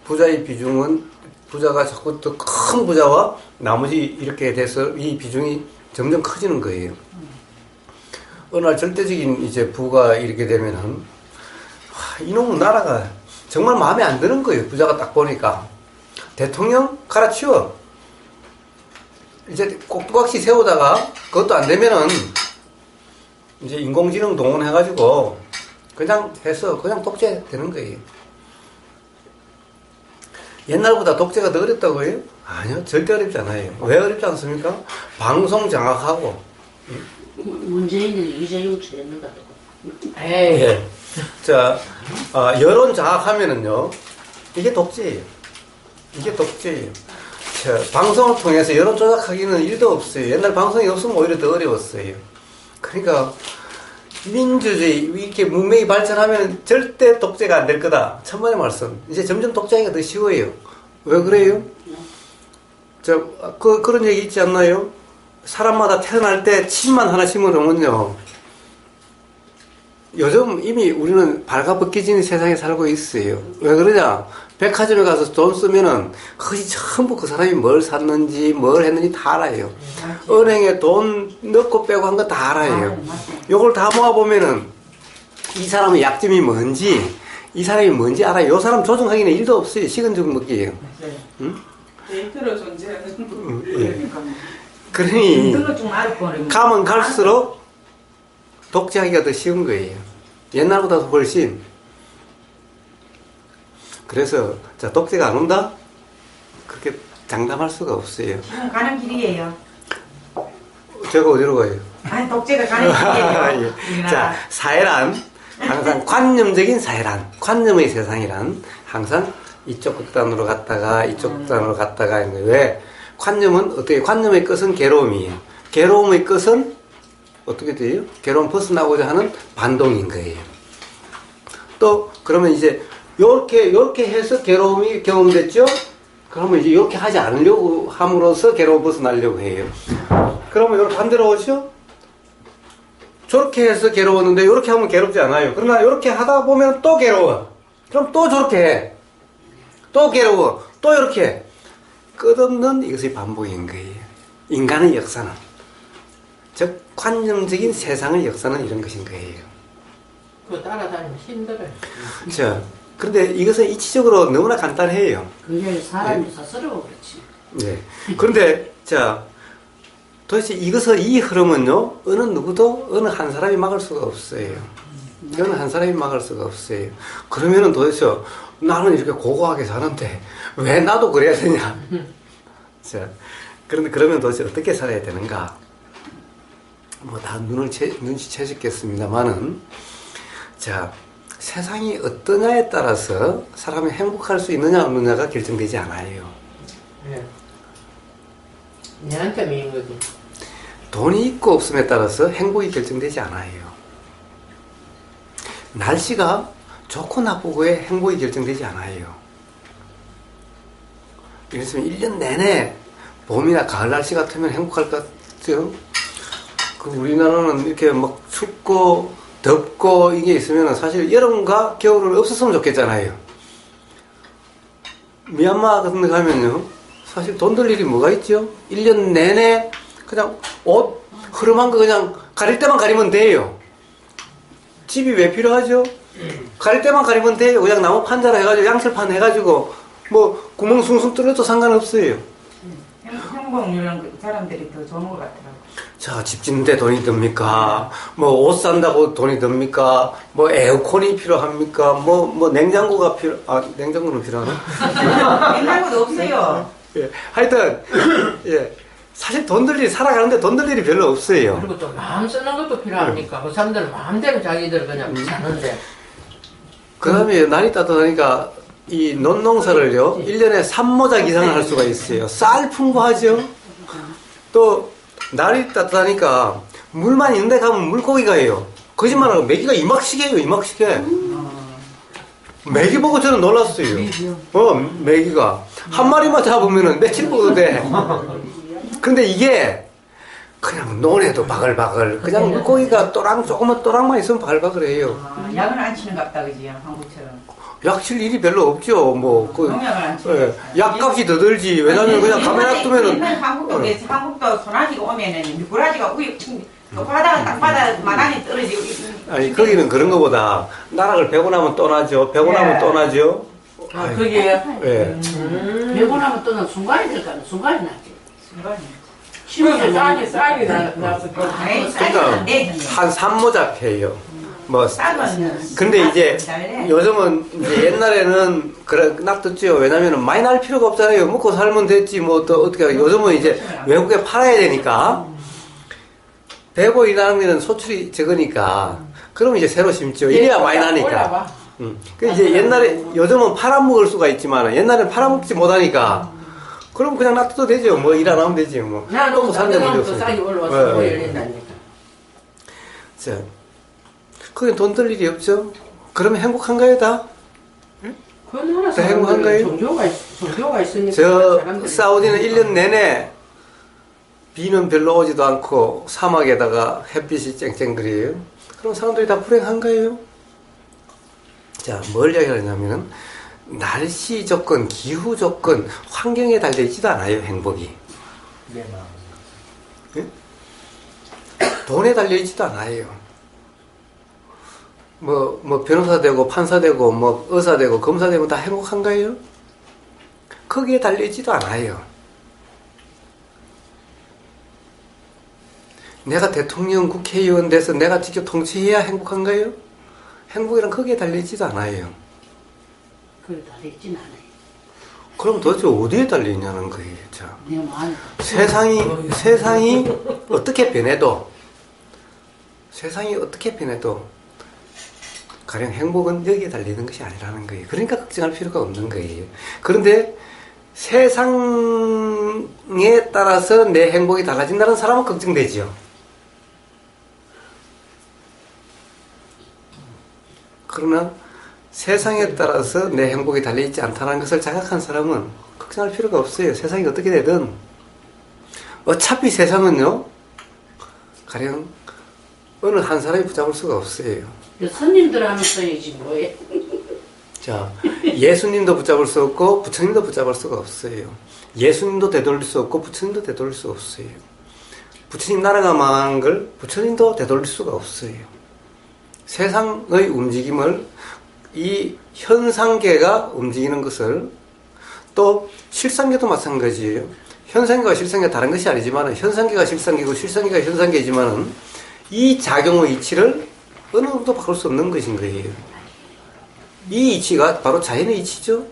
부자의 비중은 부자가 자꾸 더 큰 부자와 나머지 이렇게 돼서 이 비중이 점점 커지는 거예요. 어느 날 절대적인 이제 부가 이렇게 되면은 이놈 나라가 정말 마음에 안 드는 거예요. 부자가 딱 보니까 대통령 갈아치워. 이제 꼭두각시 세우다가 그것도 안 되면은 이제 인공지능 동원해가지고 그냥 해서 그냥 독재 되는 거예요. 옛날보다 독재가 더 어렵다고요? 아니요, 절대 어렵지 않아요. 왜 어렵지 않습니까? 방송 장악하고. 문재인이 이재용 했는가? 에이. 예. 자, 여론 장악하면은요, 이게 독재예요. 자, 방송을 통해서 여론 조작하기는 일도 없어요. 옛날 방송이 없으면 오히려 더 어려웠어요. 그러니까 민주주의 이렇게 문명이 발전하면 절대 독재가 안 될 거다. 천만의 말씀. 이제 점점 독재하기가 더 쉬워요. 왜 그래요? 그런 얘기 있지 않나요? 사람마다 태어날 때 침만 하나 심어놓으면요, 요즘 이미 우리는 발가벗겨지는 세상에 살고 있어요. 왜 그러냐? 백화점에 가서 돈 쓰면은 그것이 전부 그 사람이 뭘 샀는지 뭘 했는지 다 알아요. 은행에 돈 넣고 빼고 한 거 다 알아요. 요걸 다 모아보면은 이 사람의 약점이 뭔지 이 사람이 뭔지 알아요. 요 사람 조종하기는 일도 없어요. 식은죽 먹기예요. 응? 데이터로 존재하는. 예. 그러니 가면 갈수록 독재하기가 더 쉬운 거예요. 옛날보다 훨씬. 그래서 자 독재가 안 온다? 그렇게 장담할 수가 없어요. 지금 가는 길이에요. 제가 어디로 가요? 아니 독재가 가는 길이에요. 예. 자, 사회란 항상 관념적인 사회란, 관념의 세상이란 항상 이쪽 극단으로 갔다가 이쪽 극단으로 갔다가 있는데 왜? 관념은 어떻게? 관념의 끝은 괴로움이에요. 괴로움의 끝은 어떻게 돼요? 괴로움 벗어나고자 하는 반동인 거예요. 또 그러면 이제 요렇게 해서 괴로움이 경험됐죠? 그러면 이제 이렇게 하지 않으려고 함으로써 괴로움 벗어나려고 해요. 그러면 이렇게 반대로 오죠? 저렇게 해서 괴로웠는데 이렇게 하면 괴롭지 않아요. 그러나 이렇게 하다 보면 또 괴로워. 그럼 또 저렇게 해. 또 괴로워. 또 이렇게 해. 끝없는 이것의 반복인 거예요. 인간의 역사는. 즉 관념적인 세상의 역사는 이런 것인 거예요. 그거 따라다니면 힘들어요. 자, 그런데 이것은 이치적으로 너무나 간단해요. 그게 사람이 스스로 그렇지. 네. 그런데 자, 도대체 이것을 이 흐름은요 어느 누구도 어느 한 사람이 막을 수가 없어요. 어느 한 사람이 막을 수가 없어요. 그러면은 도대체 나는 이렇게 고고하게 사는데 왜 나도 그래야 되냐? 자, 그런데 그러면 도대체 어떻게 살아야 되는가? 뭐 다 눈치채셨겠습니다만은 자, 세상이 어떠냐에 따라서 사람이 행복할 수 있느냐 없느냐가 결정되지 않아요. 네. 내한테 미는 거지. 돈이 있고 없음에 따라서 행복이 결정되지 않아요. 날씨가 좋고 나쁘고의 행복이 결정되지 않아요. 예를 들면 1년 내내 봄이나 가을 날씨 같으면 행복할 것 같죠? 그 우리나라는 이렇게 막 춥고 덥고 이게 있으면 사실 여름과 겨울은 없었으면 좋겠잖아요. 미얀마 같은 데 가면요, 사실 돈 들 일이 뭐가 있죠? 1년 내내 그냥 옷 흐름한 거 그냥 가릴 때만 가리면 돼요. 집이 왜 필요하죠? 가릴 때만 가리면 돼요. 그냥 나무 판자로 해가지고 양철판 해가지고 뭐 구멍 숭숭 뚫어도 상관없어요. 행복률은 사람들이 더 좋은 것 같더라고요. 자, 집 짓는데 돈이 듭니까? 뭐 옷 산다고 돈이 듭니까? 뭐 에어컨이 필요합니까? 뭐 냉장고가 냉장고는 필요하나? 냉장고도 없어요. 예, 하여튼 예, 사실 돈 들 일이 살아가는데 돈 들 일이 별로 없어요. 그리고 또 마음 쓰는 것도 필요하니까 그 사람들은 마음대로 자기들 그냥 사는데. 그 다음에 날이 따뜻하니까 이 논농사를요 1년에 3모작 이상을 할 수가 있어요. 쌀 풍부하죠. 또 날이 따뜻하니까 물만 있는데 가면 물고기가 해요. 거짓말하고 메기가 이막시게요. 이막시게. 메기 보고 저는 놀랐어요. 메기가 한 마리만 잡으면 며칠 먹어도 돼. 근데 이게 그냥 논에도 바글바글 그냥 물고기가 조그만 또랑만 있으면 바글바글해요. 약은 안 치는 갑다 그지 한국처럼. 약 칠 일이 별로 없죠. 농약을 안 치는. 예, 약값이 더 들지. 왜냐면 그냥 가만히 놔두면은 옛날 한국도 소나기가 오면은 미꾸라지가 우리 바다가 땅바다 마당에 떨어지고. 아니 거기는 그런 거보다 나락을 베고 나면 떠나죠. 베고 나면 떠나죠. 아, 그게. 예. 배고 나면 또는 순간이 될까? 순간이 나지. 순간이. 심하게 쌀이 나서 아이 그러니까 쌀은 내 한 3모작 해요. 뭐 쌀은. 근데 이제 달래. 요즘은 이제 옛날에는 그래 놔뒀죠. 왜냐면은 많이 날 필요가 없잖아요. 먹고 살면 됐지 뭐 또 어떻게 하고. 요즘은 이제 외국에 팔아야 되니까 배고 일하는 데는 소출이 적으니까 그럼 이제 새로 심죠. 이래야 많이 나니까. 그 이제 옛날에 요즘은 팔아먹을 수가 있지만 옛날에는 팔아먹지 못하니까 그럼 그냥 놔둬도 되죠. 뭐 일 안 하면 되지 뭐. 먹고 사는 데 문제 또 쌀이 없으니까. 올라와서 뭐 열린다니까. 자, 그게 돈 들 일이 없죠. 그러면 행복한가요 다? 그건 하나 다 행복한가요? 종교가 있으니까. 저 사람들이- 사우디는 1년 내내 비는 별로 오지도 않고 사막에다가 햇빛이 쨍쨍그려요. 그럼 사람들이 다 불행한가요? 자, 뭘 이야기하냐면은 날씨 조건, 기후 조건, 환경에 달려있지도 않아요, 행복이. 예? 돈에 달려있지도 않아요. 뭐 변호사 되고 판사 되고 뭐 의사 되고 검사 되고 다 행복한가요? 거기에 달려있지도 않아요. 내가 대통령, 국회의원 돼서 내가 직접 통치해야 행복한가요? 행복이란 거기에 달려있지도 않아요. 그래 달리진 않아요. 그럼 도대체 어디에 달려있냐는 거예요. 자, 내 마음 세상이 어떻게 변해도 가령 행복은 여기에 달리는 것이 아니라는 거예요. 그러니까 걱정할 필요가 없는 거예요. 그런데 세상에 따라서 내 행복이 달라진다는 사람은 걱정되지요. 그러나 세상에 따라서 내 행복이 달려있지 않다는 것을 자각한 사람은 걱정할 필요가 없어요. 세상이 어떻게 되든. 어차피 세상은요, 가령 어느 한 사람이 붙잡을 수가 없어요. 스님들 하는 소리지 뭐예요. 자, 예수님도 붙잡을 수 없고 부처님도 붙잡을 수가 없어요. 예수님도 되돌릴 수 없고 부처님도 되돌릴 수 없어요. 부처님 나라가 망한 걸 부처님도 되돌릴 수가 없어요. 세상의 움직임을 이 현상계가 움직이는 것을, 또 실상계도 마찬가지예요. 현상계와 실상계가 다른 것이 아니지만 현상계가 실상계고 실상계가 현상계이지만 이 작용의 이치를 어느 정도 바꿀 수 없는 것인 거예요. 이 이치가 바로 자연의 이치죠.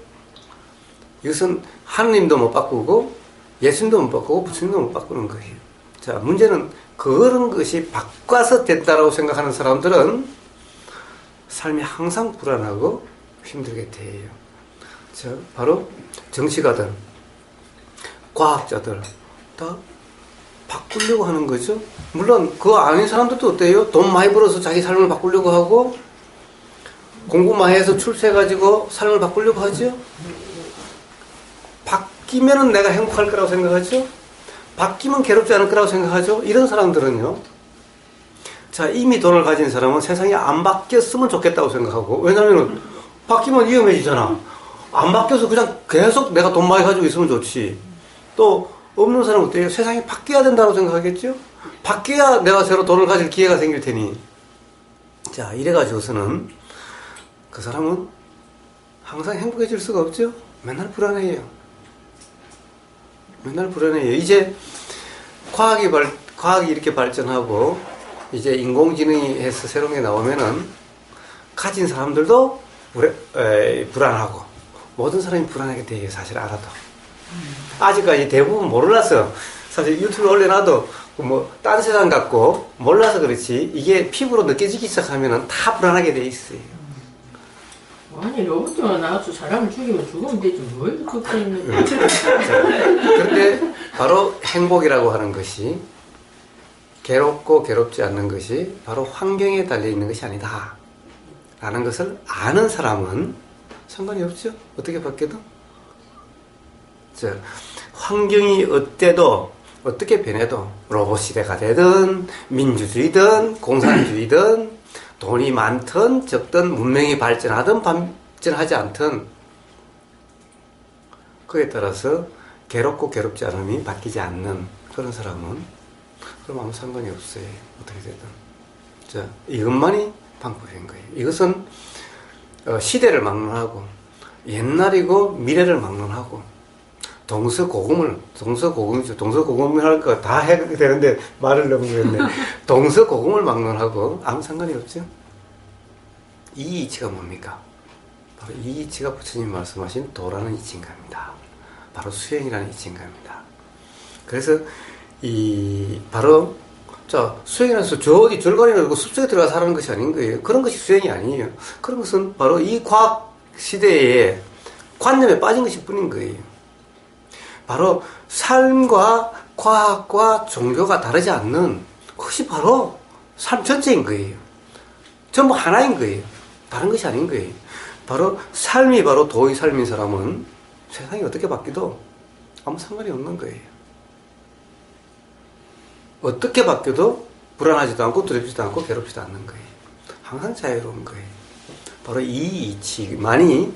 이것은 하느님도 못 바꾸고 예수님도 못 바꾸고 부처님도 못 바꾸는 거예요. 자, 문제는 그런 것이 바꿔서 됐다라고 생각하는 사람들은 삶이 항상 불안하고 힘들게 돼요. 자, 바로 정치가들, 과학자들 다 바꾸려고 하는 거죠. 물론 그거 아닌 사람들도 어때요? 돈 많이 벌어서 자기 삶을 바꾸려고 하고 공부 많이 해서 출세해가지고 삶을 바꾸려고 하죠. 바뀌면은 내가 행복할 거라고 생각하죠. 바뀌면 괴롭지 않을 거라고 생각하죠. 이런 사람들은요, 자, 이미 돈을 가진 사람은 세상이 안 바뀌었으면 좋겠다고 생각하고, 왜냐면 바뀌면 위험해지잖아. 안 바뀌어서 그냥 계속 내가 돈 많이 가지고 있으면 좋지. 또 없는 사람은 어때요? 세상이 바뀌어야 된다고 생각하겠죠? 바뀌어야 내가 새로 돈을 가질 기회가 생길 테니. 자, 이래가지고서는 그 사람은 항상 행복해질 수가 없죠? 맨날 불안해요. 맨날 불안해요. 이제 과학이 이렇게 발전하고 이제 인공지능이 해서 새로운 게 나오면은 가진 사람들도 불안하고 모든 사람이 불안하게 돼요. 사실 알아도. 아직까지 대부분 몰라서 사실 유튜브에 올려놔도 뭐 딴 세상 같고 몰라서 그렇지 이게 피부로 느껴지기 시작하면은 다 불안하게 돼 있어요. 아니 로봇가 나와서 사람을 죽이면 죽으면 되지 뭘 걱정있는 거야. 그런데 바로 행복이라고 하는 것이 괴롭고 괴롭지 않는 것이 바로 환경에 달려있는 것이 아니다 라는 것을 아는 사람은 상관이 없죠. 어떻게 바뀌어도. 자, 환경이 어때도 어떻게 변해도 로봇 시대가 되든 민주주의든 공산주의든 돈이 많든 적든 문명이 발전하든 발전하지 않든 그에 따라서 괴롭고 괴롭지 않음이 바뀌지 않는 그런 사람은 그럼 아무 상관이 없어요. 어떻게 되든. 자, 이것만이 방법인 거예요. 이것은 시대를 막론하고 옛날이고 미래를 막론하고 동서고금을 할 거 다 해야 되는데 말을 너무 했네. 동서고금을 막론하고 아무 상관이 없죠. 이 이치가 뭡니까? 바로 이 이치가 부처님 말씀하신 도라는 이치인가입니다. 바로 수행이라는 이치인가입니다. 그래서 바로 자, 수행이라는 것은 저 어디 절간에 들고 숲속에 들어가서 하는 것이 아닌 거예요. 그런 것이 수행이 아니에요. 그런 것은 바로 이 과학 시대에 관념에 빠진 것일 뿐인 거예요. 바로 삶과 과학과 종교가 다르지 않는 그것이 바로 삶 전체인 거예요. 전부 하나인 거예요. 다른 것이 아닌 거예요. 바로 삶이 바로 도의 삶인 사람은 세상이 어떻게 바뀌어도 아무 상관이 없는 거예요. 어떻게 바뀌어도 불안하지도 않고 두렵지도 않고 괴롭지도 않는 거예요. 항상 자유로운 거예요. 바로 이 이치만이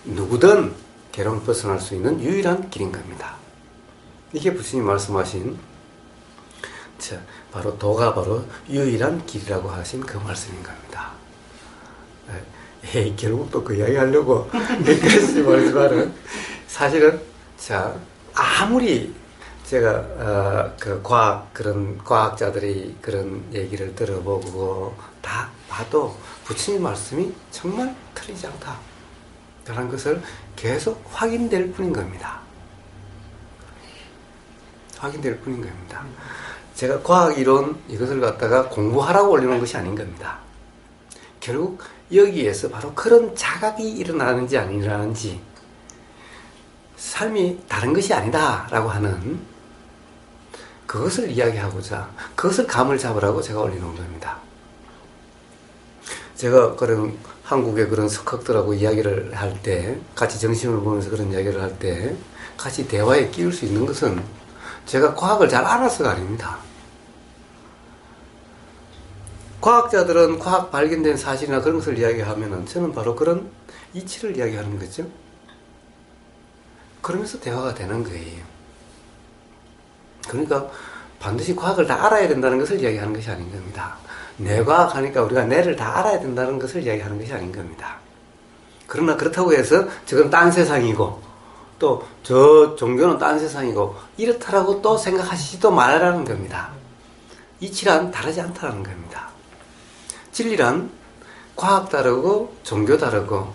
누구든 괴로움을 벗어날 수 있는 유일한 길인 겁니다. 이게 부처님 말씀하신 바로 도가 바로 유일한 길이라고 하신 그 말씀인 겁니다. 결국 또 그 이야기 하려고 그랬지 말지만은 사실은 아무리 제가 그런 과학자들이 그런 얘기를 들어보고 다 봐도 부처님 말씀이 정말 틀리지 않다. 라는 것을 계속 확인될 뿐인 겁니다. 확인될 뿐인 겁니다. 제가 과학이론 이것을 갖다가 공부하라고 올리는 것이 아닌 겁니다. 결국 여기에서 바로 그런 자각이 일어나는지 안 일어나는지, 삶이 다른 것이 아니다 라고 하는 그것을 이야기하고자, 그것을 감을 잡으라고 제가 올려놓은 겁니다. 제가 그런 한국의 그런 석학들하고 이야기를 할 때, 같이 정신을 보면서 그런 이야기를 할 때 같이 대화에 끼울 수 있는 것은 제가 과학을 잘 알아서가 아닙니다. 과학자들은 과학 발견된 사실이나 그런 것을 이야기하면은 저는 바로 그런 이치를 이야기하는 거죠. 그러면서 대화가 되는 거예요. 그러니까 반드시 과학을 다 알아야 된다는 것을 이야기하는 것이 아닌 겁니다. 뇌과학 하니까 우리가 뇌를 다 알아야 된다는 것을 이야기하는 것이 아닌 겁니다. 그러나 그렇다고 해서 저건 딴 세상이고 또 저 종교는 딴 세상이고 이렇다라고 또 생각하시지도 말라는 겁니다. 이치란 다르지 않다는 겁니다. 진리란 과학 다르고 종교 다르고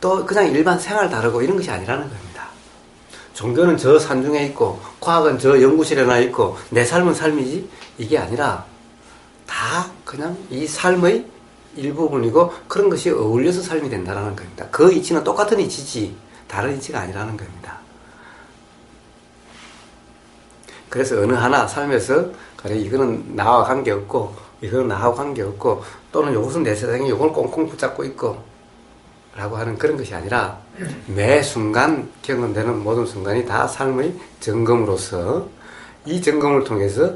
또 그냥 일반 생활 다르고 이런 것이 아니라는 겁니다. 종교는 저 산중에 있고 과학은 저 연구실에 나 있고 내 삶은 삶이지, 이게 아니라 다 그냥 이 삶의 일부분이고 그런 것이 어울려서 삶이 된다는 겁니다. 그 이치는 똑같은 이치지 다른 이치가 아니라는 겁니다. 그래서 어느 하나 삶에서 그래 이거는 나와 관계없고 이거는 나하고 관계없고 또는 이것은 내 세상에 이걸 꽁꽁 붙잡고 있고 라고 하는 그런 것이 아니라 매 순간 경험되는 모든 순간이 다 삶의 점검으로서 이 점검을 통해서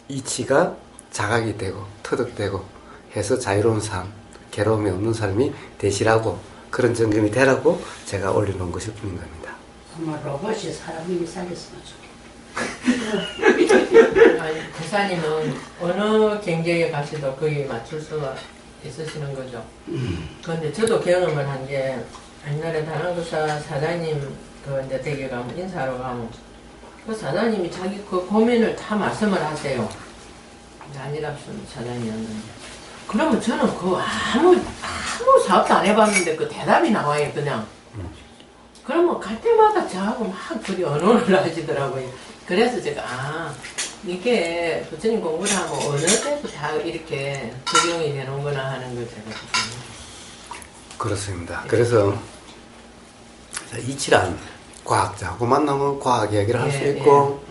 이치가 자각이 되고 터득되고 해서 자유로운 삶, 괴로움이 없는 삶이 되시라고, 그런 점검이 되라고 제가 올려놓은 것일 뿐인 겁니다. 정말 로봇이 사람 힘이 살렸으면 아니, 부사님은 어느 경계에 가시도 거기에 맞출 수가 있으시는 거죠. 그런데 저도 경험을 한 게, 옛날에 다른교사 사장님 그 이제 댁에 가면 인사하러 가면 그 사장님이 자기 그 고민을 다 말씀을 하세요. 안일합순 사장님이었는데. 그러면 저는 그 아무 사업도 안 해봤는데 그 대답이 나와요, 그냥. 그러면 갈 때마다 저하고 막 그리 언어를 하시더라고요. 그래서 제가, 이게 부처님 공부를 하면 어느 때도 다 이렇게 적용이 되는구나 하는 걸 제가 그렇습니다. 그래서 이치란 과학자하고 만나면 과학 이야기를 할 수 있고,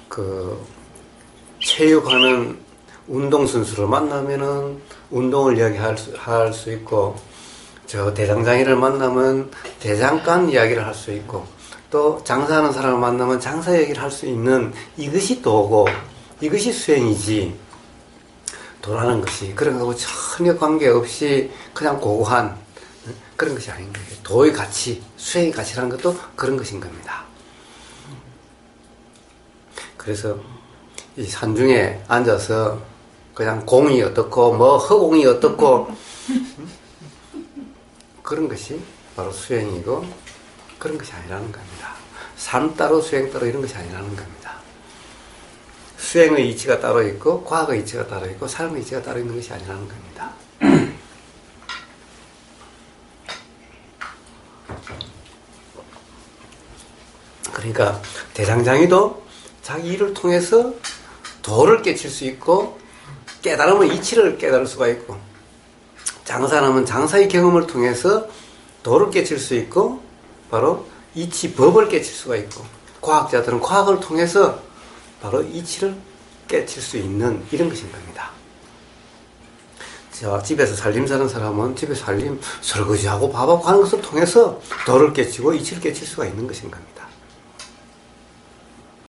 그 체육하는 운동선수를 만나면은 운동을 이야기할 수 있고, 저 대장장이를 만나면 대장간 이야기를 할 수 있고, 또 장사하는 사람을 만나면 장사 얘기를 할 수 있는, 이것이 도고 이것이 수행이지, 도라는 것이 그런 거하고 전혀 관계없이 그냥 고고한 그런 것이 아닌 거예요. 도의 가치, 수행의 가치라는 것도 그런 것인 겁니다. 그래서 이 산중에 앉아서 그냥 공이 어떻고 뭐 허공이 어떻고 그런 것이 바로 수행이고 그런 것이 아니라는 겁니다. 삶 따로 수행 따로 이런 것이 아니라는 겁니다. 수행의 이치가 따로 있고 과학의 이치가 따로 있고 삶의 이치가 따로 있는 것이 아니라는 겁니다. 그러니까 대장장이도 자기 일을 통해서 도를 깨칠 수 있고 깨달으면 이치를 깨달을 수가 있고, 장사하면 장사의 경험을 통해서 도를 깨칠 수 있고 바로 이치 법을 깨칠 수가 있고, 과학자들은 과학을 통해서 바로 이치를 깨칠 수 있는 이런 것인 겁니다. 집에서 살림 사는 사람은 집에서 살림 설거지하고 밥하고 하는 것을 통해서 도를 깨치고 이치를 깨칠 수가 있는 것인 겁니다.